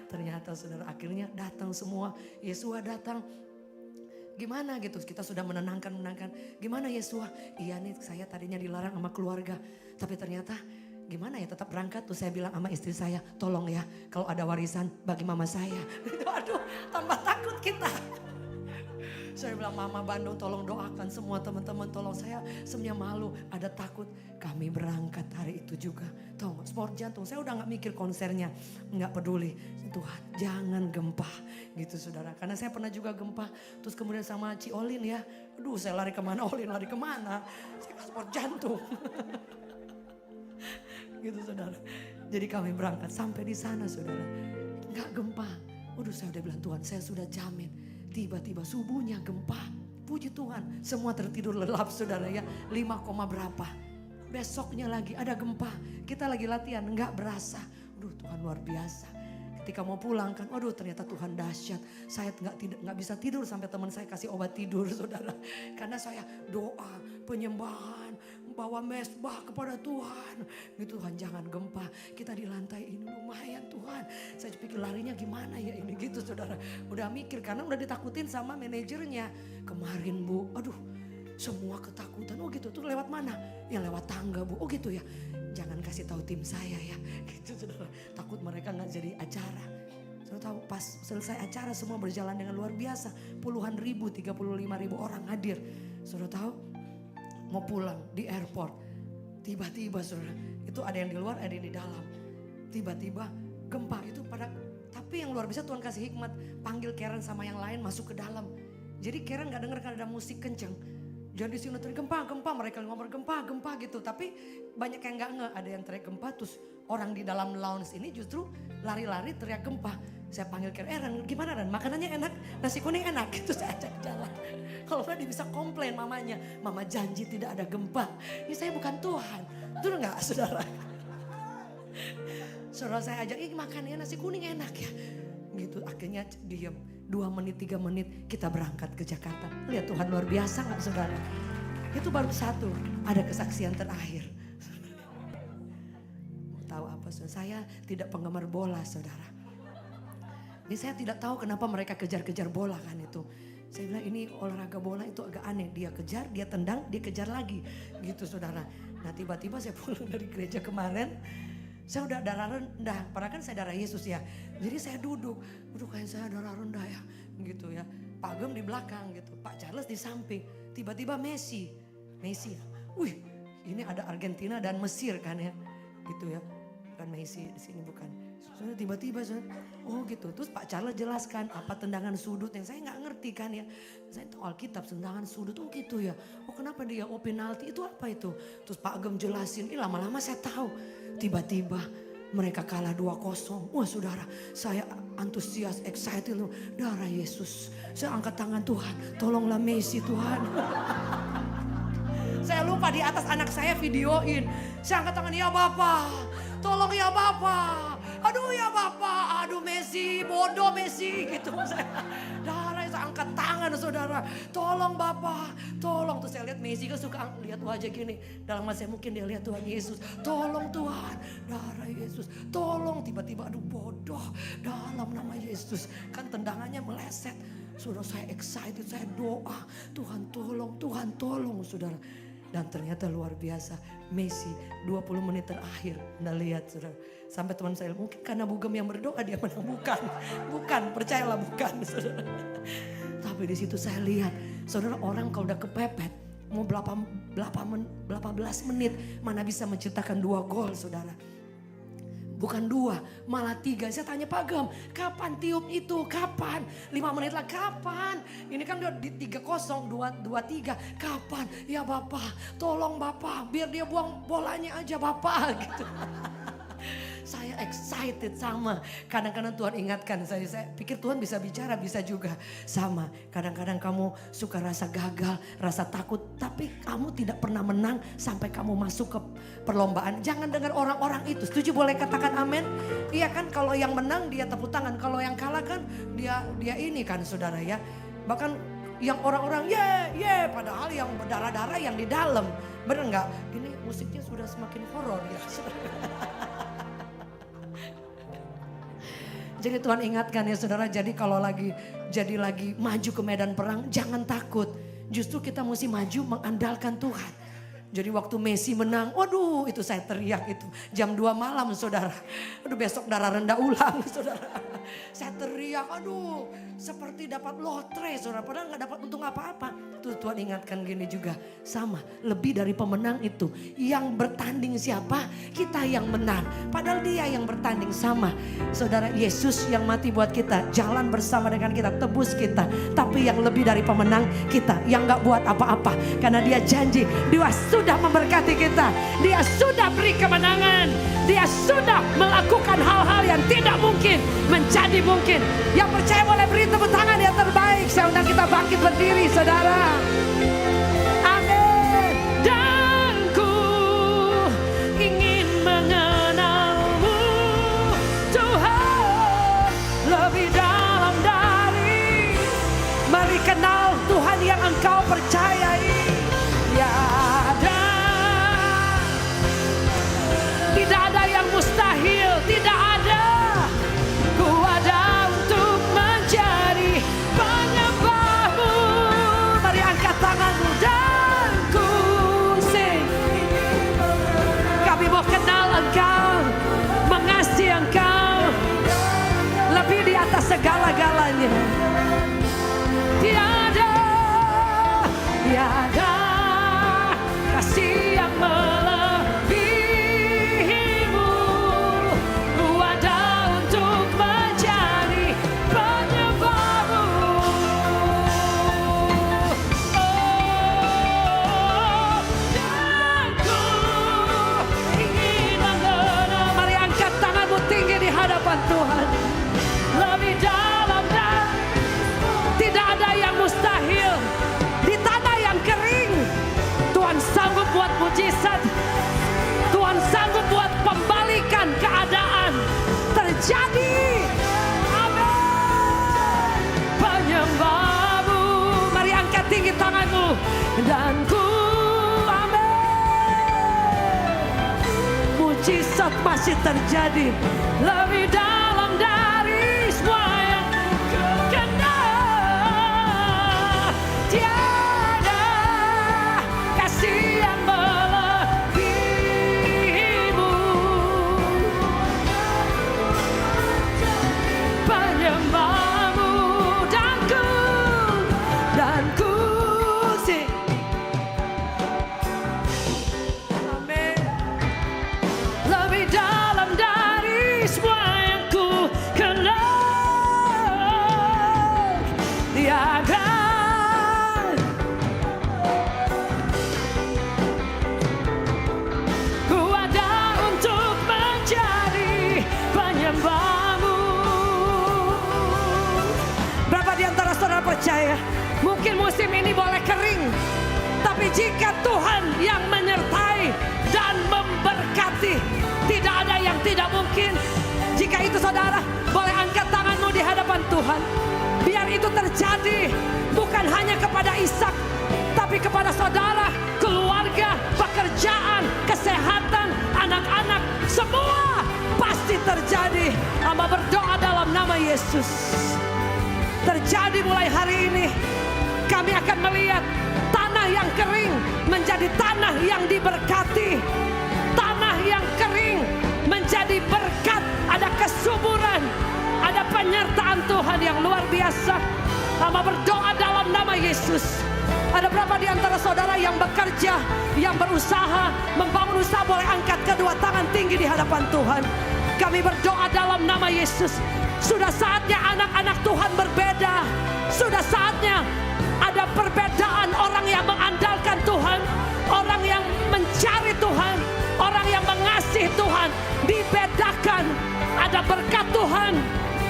Speaker 1: Ternyata saudara akhirnya datang semua. Yesua datang. Gimana gitu, kita sudah menenangkan. Gimana Yesua? Iya nih saya tadinya dilarang sama keluarga. Tapi ternyata gimana ya tetap berangkat tuh saya bilang sama istri saya. Tolong ya kalau ada warisan bagi mama saya. Aduh tambah takut kita. Saya bilang mama Bandung tolong doakan semua teman-teman tolong saya semuanya malu ada takut. Kami berangkat hari itu juga. Tahu gak sport jantung saya udah gak mikir konsernya. Gak peduli Tuhan jangan gempa gitu saudara. Karena saya pernah juga gempa terus kemudian sama Ci Olin ya. Aduh saya lari kemana Olin lari kemana. Saya sport jantung. Gitu saudara. Jadi kami berangkat sampai di sana saudara. Gak gempa. Waduh saya udah bilang Tuhan saya sudah jamin. Tiba-tiba subuhnya gempa. Puji Tuhan semua tertidur lelap saudara ya. 5, berapa. Besoknya lagi ada gempa. Kita lagi latihan nggak berasa. Aduh Tuhan luar biasa. Ketika mau pulang kan, waduh ternyata Tuhan dahsyat. Saya nggak bisa tidur sampai teman saya kasih obat tidur saudara. Karena saya doa, penyembahan, bawa mesbah kepada Tuhan. Gitu Tuhan jangan gempa. Kita di lantai ini lumayan Tuhan. Saya pikir larinya gimana ya ini gitu saudara. Udah mikir karena udah ditakutin sama manajernya. Kemarin bu, aduh semua ketakutan. Oh gitu tuh lewat mana? Ya lewat tangga bu. Oh gitu ya. Jangan kasih tahu tim saya ya. Gitu saudara. Takut mereka nggak jadi acara. Saudara tahu pas selesai acara semua berjalan dengan luar biasa. Puluhan ribu, 35.000 orang hadir. Saudara tahu mau pulang di airport. Tiba-tiba saudara. Itu ada yang di luar ada yang di dalam. Tiba-tiba gempa itu pada. Tapi yang luar biasa Tuhan kasih hikmat. Panggil Karen sama yang lain masuk ke dalam. Jadi Karen gak dengar kan ada musik kenceng. Jadi di sini gempa mereka ngomong gempa gitu. Tapi banyak yang gak nge, ada yang teriak gempa terus orang di dalam lounge ini justru lari-lari teriak gempa. Saya panggil Ren, gimana Ren? Makanannya enak, nasi kuning enak gitu saya ajak jalan. Kalau nggak dia bisa komplain mamanya, mama janji tidak ada gempa. Ini saya bukan Tuhan, betul nggak saudara? Saudara saya ajak, makannya nasi kuning enak ya. Gitu akhirnya diam 2 menit 3 menit kita berangkat ke Jakarta. Lihat Tuhan luar biasa nggak saudara? Itu baru satu, ada kesaksian terakhir. Tahu apa saudara? Saya tidak penggemar bola saudara. Ini saya tidak tahu kenapa mereka kejar-kejar bola kan itu. Saya bilang ini olahraga bola itu agak aneh. Dia kejar, dia tendang, dia kejar lagi. Gitu saudara. Nah tiba-tiba saya pulang dari gereja kemarin. Saya udah darah rendah. Padahal kan saya darah Yesus ya. Jadi saya duduk. Aduh kayak saya darah rendah ya. Gitu ya. Pak Gem di belakang gitu. Pak Charles di samping. Tiba-tiba Messi. Wih ini ada Argentina dan Mesir kan ya. Gitu ya. Bukan Messi di sini bukan. Soalnya tiba-tiba oh gitu. Terus Pak Charles jelaskan apa tendangan sudut yang saya nggak ngerti kan ya. Saya tahu Alkitab tendangan sudut oh gitu ya. Oh kenapa dia penalti itu apa itu. Terus Pak Gem jelasin. Lama-lama saya tahu. Tiba-tiba mereka kalah 2-0. Wah saudara saya antusias excited. Darah Yesus. Saya angkat tangan Tuhan. Tolonglah Messi Tuhan. Saya lupa di atas anak saya videoin. Saya angkat tangan, ya Bapak, tolong ya Bapak. Aduh ya Bapak, aduh Messi, bodoh Messi gitu. Darah saya angkat tangan saudara, tolong Bapak, tolong. Terus saya lihat Messi kan suka lihat wajah gini. Dalam hati saya mungkin dia lihat Tuhan Yesus, tolong Tuhan, darah Yesus, tolong. Tiba-tiba aduh bodoh, dalam nama Yesus. Kan tendangannya meleset. Saudara saya excited, saya doa, Tuhan tolong saudara. Dan ternyata luar biasa, Messi 20 menit terakhir, Anda lihat saudara. Sampai teman saya, mungkin karena Bugem yang berdoa dia menang. Bukan, percayalah bukan saudara. Tapi di situ saya lihat, saudara, orang kalau udah kepepet, mau 18 menit, mana bisa menciptakan 2 gol saudara. Bukan 2, malah 3. Saya tanya Pak Gem, kapan tiup itu? Kapan? 5 menit lah, kapan? Ini kan udah di 3-0, 2-3. Kapan? Ya Bapak, tolong Bapak, biar dia buang bolanya aja Bapak gitu. Saya excited sama. Kadang-kadang Tuhan ingatkan saya pikir Tuhan bisa bicara, bisa juga. Sama, kadang-kadang kamu suka rasa gagal, rasa takut. Tapi kamu tidak pernah menang sampai kamu masuk ke perlombaan. Jangan dengar orang-orang itu. Setuju, boleh katakan amin? Iya kan, kalau yang menang dia tepuk tangan. Kalau yang kalah kan dia ini kan saudara ya. Bahkan yang orang-orang ye, padahal yang berdarah-darah yang di dalam. Bener nggak? Ini musiknya sudah semakin horor ya saudara. Jadi Tuhan ingatkan ya saudara, jadi kalau lagi maju ke medan perang, jangan takut. Justru kita mesti maju mengandalkan Tuhan. Jadi waktu Messi menang, waduh itu saya teriak itu jam 2 malam saudara. Aduh besok darah rendah ulang saudara. Saya teriak, aduh seperti dapat lotre saudara. Padahal gak dapat untung apa-apa. Tuh Tuhan ingatkan gini juga, sama lebih dari pemenang itu. Yang bertanding siapa? Kita yang menang. Padahal dia yang bertanding sama. Saudara, Yesus yang mati buat kita, jalan bersama dengan kita, tebus kita. Tapi yang lebih dari pemenang kita, yang gak buat apa-apa. Karena dia janji, dia sudah memberkati kita. Dia sudah beri kemenangan. Dia sudah melakukan hal-hal yang tidak mungkin menjadi mungkin. Yang percaya boleh beri tepuk tangan yang terbaik. Saya undang kita bangkit berdiri saudara. Amin. Dan ku ingin mengenalmu Tuhan lebih dalam dari. Mari kenal Tuhan yang engkau percayai. Ya ada. Tidak ada yang mustahil, tidak ada. Ku ada untuk menjadi penyembahmu. Mari angkat tanganmu dan ku sing. Kami mau kenal engkau, mengasihi engkau lebih di atas segala-galanya. Tiada kasih yang melebihimu. Ku ada untuk menjadi penyembahmu. Dan ku ingin mengenal. Mari angkat tanganmu tinggi di hadapan Tuhan. Lebih dalam dan tidak ada yang mustahil. Di tanah yang kering, Tuhan sanggup buat mujizat. Tuhan sanggup buat pembalikan keadaan terjadi. Amin. Penyembahmu. Mari angkat tinggi tanganmu. Dan ku amin. Mujizat masih terjadi. Lebih dalam dari semua yang kenal. Tiada kasih yang melebihimu. Penyembahmu dan ku sing. Amin. Lebih dalam dari semua yang ku kenal. Tiada. Ku ada untuk menjadi penyembahmu. Berapa di antara saudara percaya? Mungkin musim ini boleh kering, tapi Tapi jika Tuhan yang menyertai dan memberkati, tidak ada yang tidak mungkin. Jika itu saudara, boleh angkat tanganmu di hadapan Tuhan. Biar itu terjadi bukan hanya kepada Ishak, tapi kepada saudara, keluarga, pekerjaan, kesehatan, anak-anak, semua pasti terjadi. Hamba berdoa dalam nama Yesus. Terjadi mulai hari ini. Kami akan melihat tanah yang kering menjadi tanah yang diberkati. Tanah yang kering menjadi berkat. Ada kesuburan, ada penyertaan Tuhan yang luar biasa. Hamba berdoa dalam nama Yesus. Ada berapa di antara saudara yang bekerja, yang berusaha, membangun usaha, boleh angkat kedua tangan tinggi di hadapan Tuhan. Kami berdoa dalam nama Yesus. Sudah saatnya anak-anak Tuhan berbeda. Sudah saatnya ada perbedaan orang yang mengandalkan Tuhan, orang yang mencari Tuhan, orang yang mengasihi Tuhan. Dibedakan. Ada berkat Tuhan,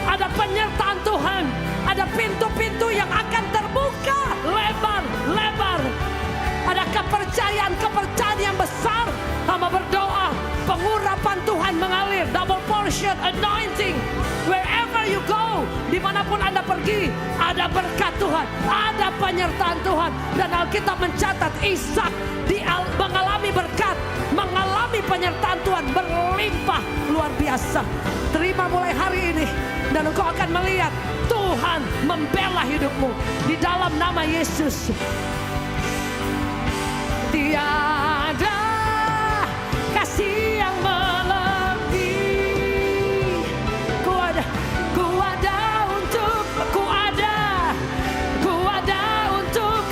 Speaker 1: ada penyertaan Tuhan, ada pintu-pintu yang akan terbuka lebar-lebar. Ada kepercayaan yang besar. Hamba berdoa, pengurapan Tuhan mengalir, double portion anointing. Wherever you go, dimanapun Anda pergi, ada berkat Tuhan, ada penyertaan Tuhan. Dan Alkitab mencatat Ishak mengalami berkat, mengalami penyertaan Tuhan berlimpah luar biasa. Terima mulai hari ini, dan engkau akan melihat Tuhan membela hidupmu di dalam nama Yesus. Tiada kasih yang melebihi. Ku ada untuk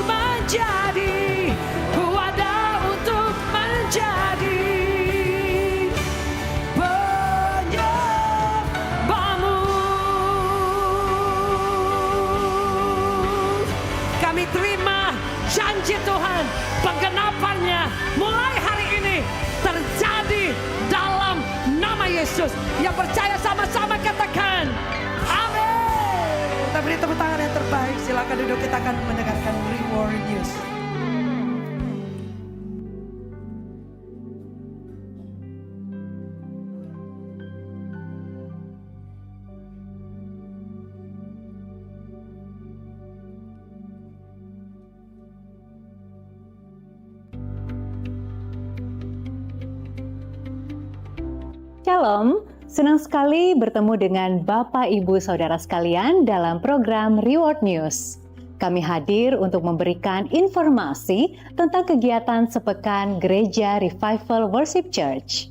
Speaker 1: menjadi, ku ada untuk menjadi penyembahmu. Kami terima janji Tuhan, penggenapannya mulai hari ini terjadi dalam nama Yesus. Yang percaya sama-sama katakan amin. Kita beri tepuk tangan yang terbaik. Silakan duduk, kita akan mendengarkan Reward News.
Speaker 2: Shalom, senang sekali bertemu dengan Bapak Ibu Saudara sekalian dalam program Reward News. Kami hadir untuk memberikan informasi tentang kegiatan sepekan Gereja Revival Worship Church.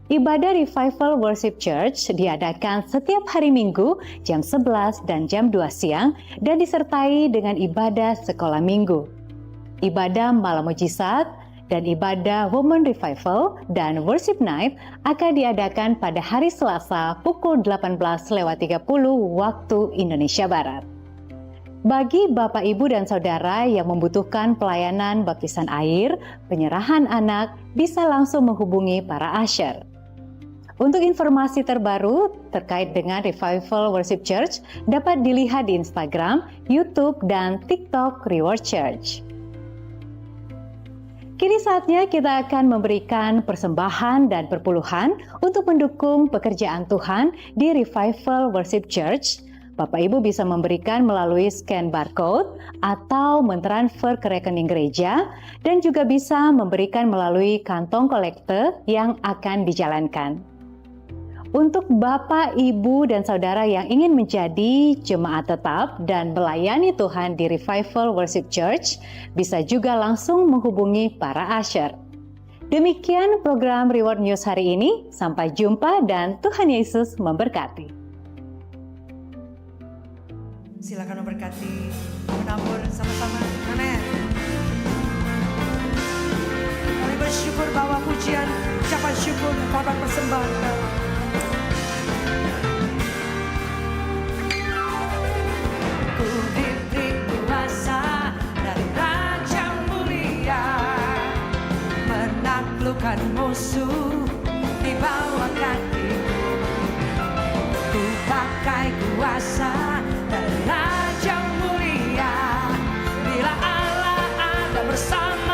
Speaker 2: Ibadah Revival Worship Church diadakan setiap hari Minggu jam 11 dan jam 2 siang dan disertai dengan ibadah sekolah minggu. Ibadah malam mujizat dan ibadah Women Revival dan Worship Night akan diadakan pada hari Selasa pukul 18.30 waktu Indonesia Barat. Bagi Bapak, Ibu, dan Saudara yang membutuhkan pelayanan baptisan air, penyerahan anak, bisa langsung menghubungi para usher. Untuk informasi terbaru terkait dengan Revival Worship Church dapat dilihat di Instagram, YouTube, dan TikTok Reward Church. Kini saatnya kita akan memberikan persembahan dan perpuluhan untuk mendukung pekerjaan Tuhan di Revival Worship Church. Bapak Ibu bisa memberikan melalui scan barcode atau mentransfer ke rekening gereja dan juga bisa memberikan melalui kantong kolekte yang akan dijalankan. Untuk Bapak, Ibu, dan Saudara yang ingin menjadi jemaat tetap dan melayani Tuhan di Revival Worship Church, bisa juga langsung menghubungi para usher. Demikian program Reward News hari ini. Sampai jumpa dan Tuhan Yesus memberkati.
Speaker 1: Silakan memberkati, menabur sama-sama. Amin. Kami bersyukur bahwa pujian, ucapan syukur, korban persembahan ku diberi kuasa dari Raja Mulia, menaklukkan musuh di bawah kakiku. Ku pakai kuasa dari Raja Mulia, bila Allah ada bersama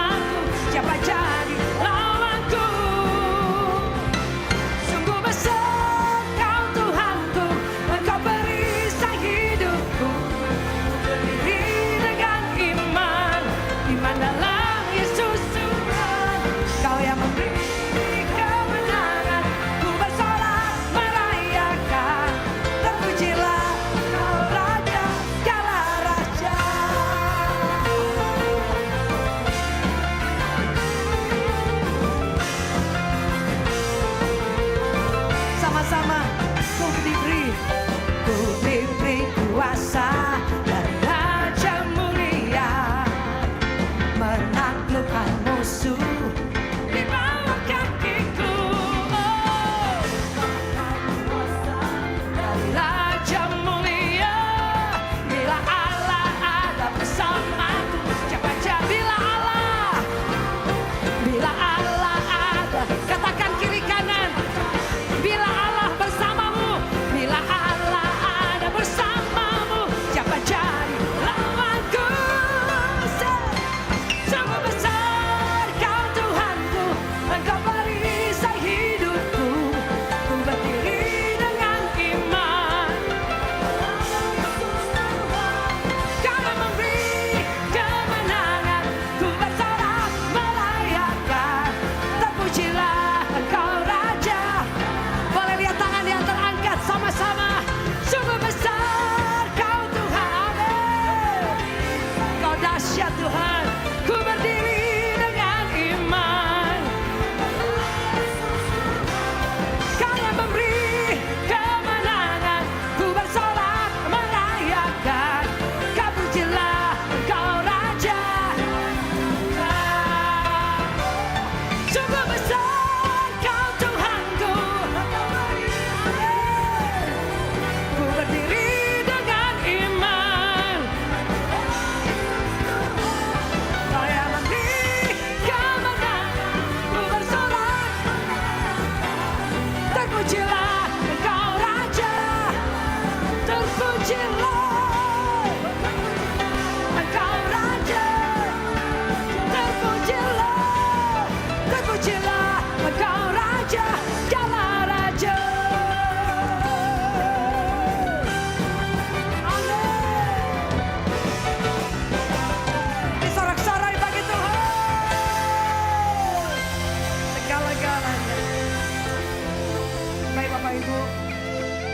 Speaker 1: Bapak Ibu.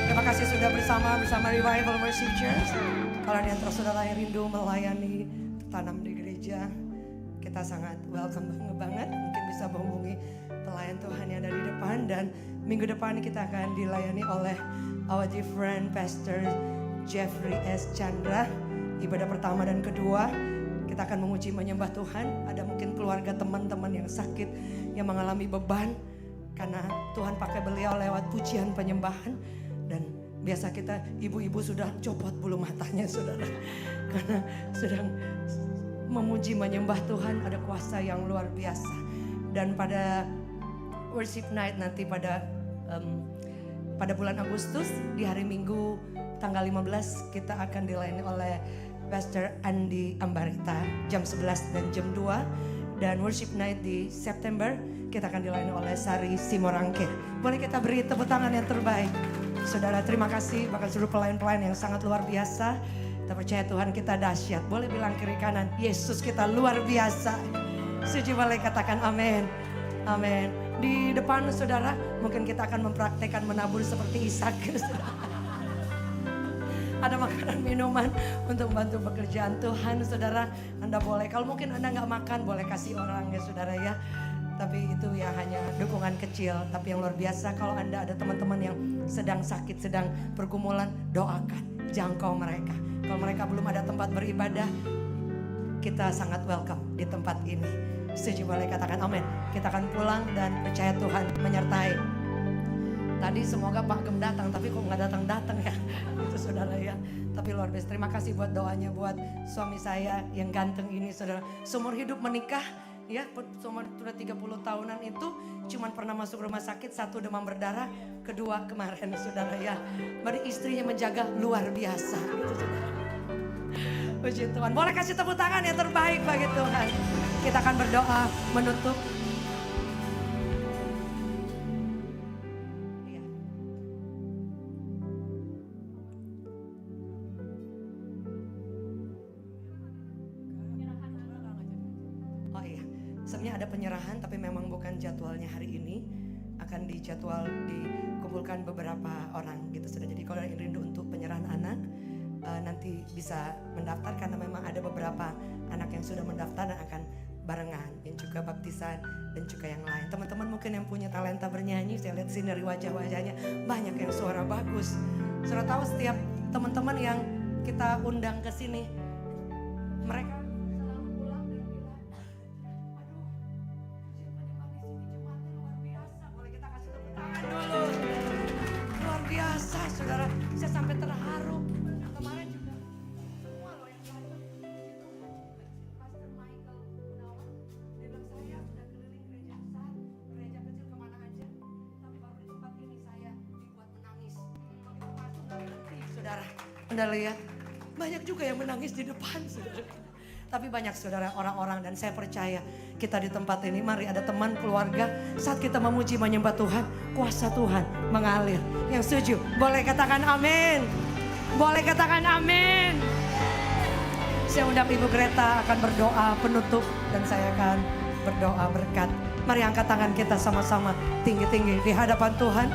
Speaker 1: Terima kasih sudah bersama Revival Worship Church. Kalau di antara saudara yang rindu melayani, tanam di gereja, kita sangat welcome banget. Mungkin bisa menghubungi pelayan Tuhan yang ada di depan. Dan minggu depan kita akan dilayani oleh our dear friend Pastor Jeffrey S. Chandra. Ibadah pertama dan kedua kita akan memuji menyembah Tuhan. Ada mungkin keluarga teman-teman yang sakit, yang mengalami beban, karena Tuhan pakai beliau lewat pujian penyembahan. Dan biasa kita ibu-ibu sudah copot bulu matanya saudara, karena sedang memuji menyembah Tuhan. Ada kuasa yang luar biasa. Dan pada worship night nanti pada bulan Agustus di hari Minggu tanggal 15 kita akan dilayani oleh Pastor Andi Ambarita jam 11 dan jam 2. Dan worship night di September kita akan dilayani oleh Sari Simorangkir. Boleh kita beri tepuk tangan yang terbaik. Saudara, terima kasih bahkan seluruh pelayan-pelayan yang sangat luar biasa. Kita percaya Tuhan kita dahsyat. Boleh bilang kiri kanan, Yesus kita luar biasa. Setuju, boleh katakan amin. Amin. Di depan saudara, mungkin kita akan mempraktekkan menabur seperti Ishak. Ada makanan minuman untuk membantu pekerjaan Tuhan. Saudara, Anda boleh, kalau mungkin Anda nggak makan, boleh kasih orang ya saudara ya. Tapi itu ya hanya dukungan kecil. Tapi yang luar biasa, kalau Anda ada teman-teman yang sedang sakit, sedang pergumulan, doakan, jangkau mereka. Kalau mereka belum ada tempat beribadah, kita sangat welcome di tempat ini. Setuju, boleh katakan amin. Kita akan pulang dan percaya Tuhan menyertai. Tadi semoga Pak Gem datang, tapi kok nggak datang-datang ya. Itu saudara ya. Tapi luar biasa, terima kasih buat doanya buat suami saya yang ganteng ini saudara. Seumur hidup menikah, ya sudah 30 tahunan itu cuman pernah masuk rumah sakit, 1 demam berdarah, 2 kemarin saudara ya. Baru istrinya menjaga luar biasa gitu saudara. Puji Tuhan. Boleh kasih tepuk tangan yang terbaik bagi Tuhan. Kita akan berdoa menutup. Sebenarnya ada penyerahan tapi memang bukan jadwalnya hari ini. Akan dijadwal dikumpulkan beberapa orang gitu sudah. Jadi kalau yang rindu untuk penyerahan anak nanti bisa mendaftar, karena memang ada beberapa anak yang sudah mendaftar dan akan barengan, yang juga baptisan dan juga yang lain. Teman-teman mungkin yang punya talenta bernyanyi, saya lihat sini dari wajah-wajahnya banyak yang suara bagus. Saudara tahu setiap teman-teman yang kita undang ke sini, mereka saudara, saya sampai terharu. Kemarin juga semua loh yang datang Pastor Michael Gunawan, dia bilang saya sudah keliling gereja besar, gereja kecil kemana aja, tapi baru di tempat ini saya dibuat menangis. Begitu masuk nggak berhenti saudara. Anda lihat banyak juga yang menangis di depan saudara. Tapi banyak saudara orang-orang, dan saya percaya kita di tempat ini, mari ada teman keluarga, saat kita memuji menyembah Tuhan, kuasa Tuhan mengalir. Yang setuju boleh katakan amin. Boleh katakan amin. Saya undang Ibu Greta akan berdoa penutup dan saya akan berdoa berkat. Mari angkat tangan kita sama-sama tinggi-tinggi di hadapan Tuhan.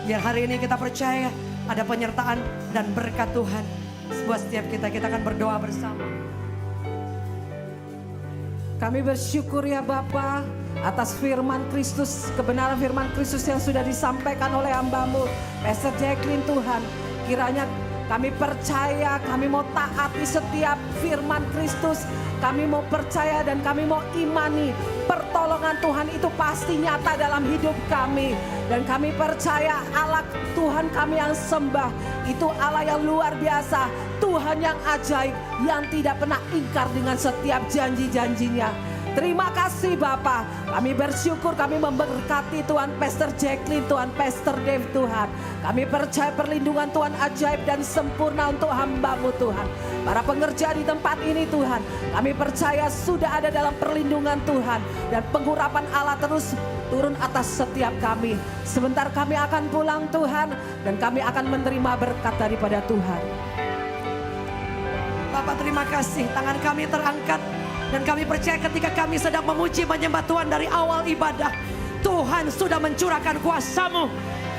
Speaker 1: Biar hari ini kita percaya ada penyertaan dan berkat Tuhan buat setiap kita. Kita akan berdoa bersama.
Speaker 3: Kami bersyukur ya Bapa atas firman Kristus, kebenaran firman Kristus yang sudah disampaikan oleh hamba-Mu Pastor Jacqueline Tuhan. Kiranya kami percaya, kami mau taati setiap firman Kristus. Kami mau percaya dan kami mau imani pertolongan Tuhan itu pasti nyata dalam hidup kami. Dan kami percaya Allah Tuhan kami yang sembah itu Allah yang luar biasa, Tuhan yang ajaib, yang tidak pernah ingkar dengan setiap janji-janjinya. Terima kasih Bapa. Kami bersyukur, kami memberkati Tuhan Pastor Jacqueline, Tuhan Pastor Dave Tuhan. Kami percaya perlindungan Tuhan ajaib dan sempurna untuk hamba-Mu Tuhan. Para pengerja di tempat ini Tuhan, kami percaya sudah ada dalam perlindungan Tuhan. Dan pengurapan Allah terus turun atas setiap kami. Sebentar kami akan pulang Tuhan, dan kami akan menerima berkat daripada Tuhan.
Speaker 1: Bapak terima kasih, tangan kami terangkat. Dan kami percaya ketika kami sedang memuji menyembah Tuhan dari awal ibadah, Tuhan sudah mencurahkan kuasa-Mu.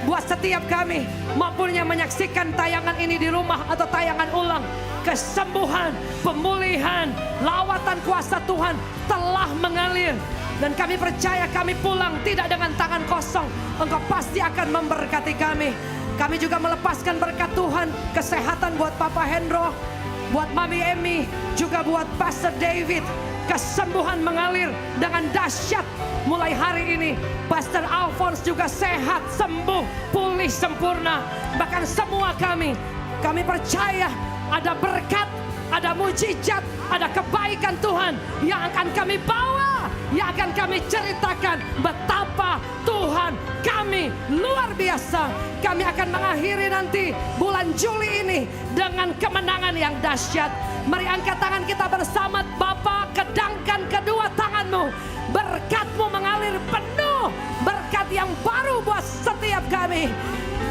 Speaker 1: buat setiap kami maupun yang menyaksikan tayangan ini di rumah atau tayangan ulang. Kesembuhan, pemulihan, lawatan kuasa Tuhan telah mengalir. Dan kami percaya kami pulang tidak dengan tangan kosong. Engkau pasti akan memberkati kami. Kami juga melepaskan berkat Tuhan, kesehatan buat Papa Hendro, buat Mami Emmy, juga buat Pastor David. Kesembuhan mengalir dengan dahsyat mulai hari ini. Pastor Alphonse juga sehat, sembuh, pulih sempurna. Bahkan semua kami percaya ada berkat, ada mujizat, ada kebaikan Tuhan yang akan kami bawa, yang akan kami ceritakan betapa Tuhan kami luar biasa. Kami akan mengakhiri nanti bulan Juli ini dengan kemenangan yang dahsyat. Mari angkat tangan kita bersama. Bapa, kedangkan kedua tanganmu. Berkat-Mu mengalir penuh. Berkat yang baru buat setiap kami.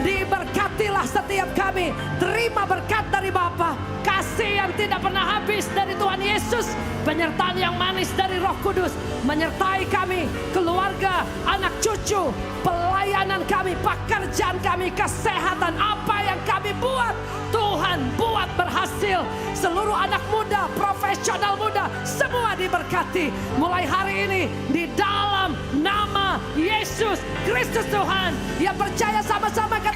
Speaker 1: Diberkatilah setiap kami. Terima berkat dari Bapa. Kasih yang tidak pernah habis dari Tuhan Yesus. Penyertaan yang manis dari Roh Kudus. Menyertai kami, keluarga, anak cucu, pelayanan kami, pekerjaan kami, kesehatan. Apa yang kami buat, Tuhan buat berhasil. Seluruh anak muda, profesional muda, semua diberkati. Mulai hari ini di dalam nama Yesus Kristus Tuhan. Yang percaya sama-sama kata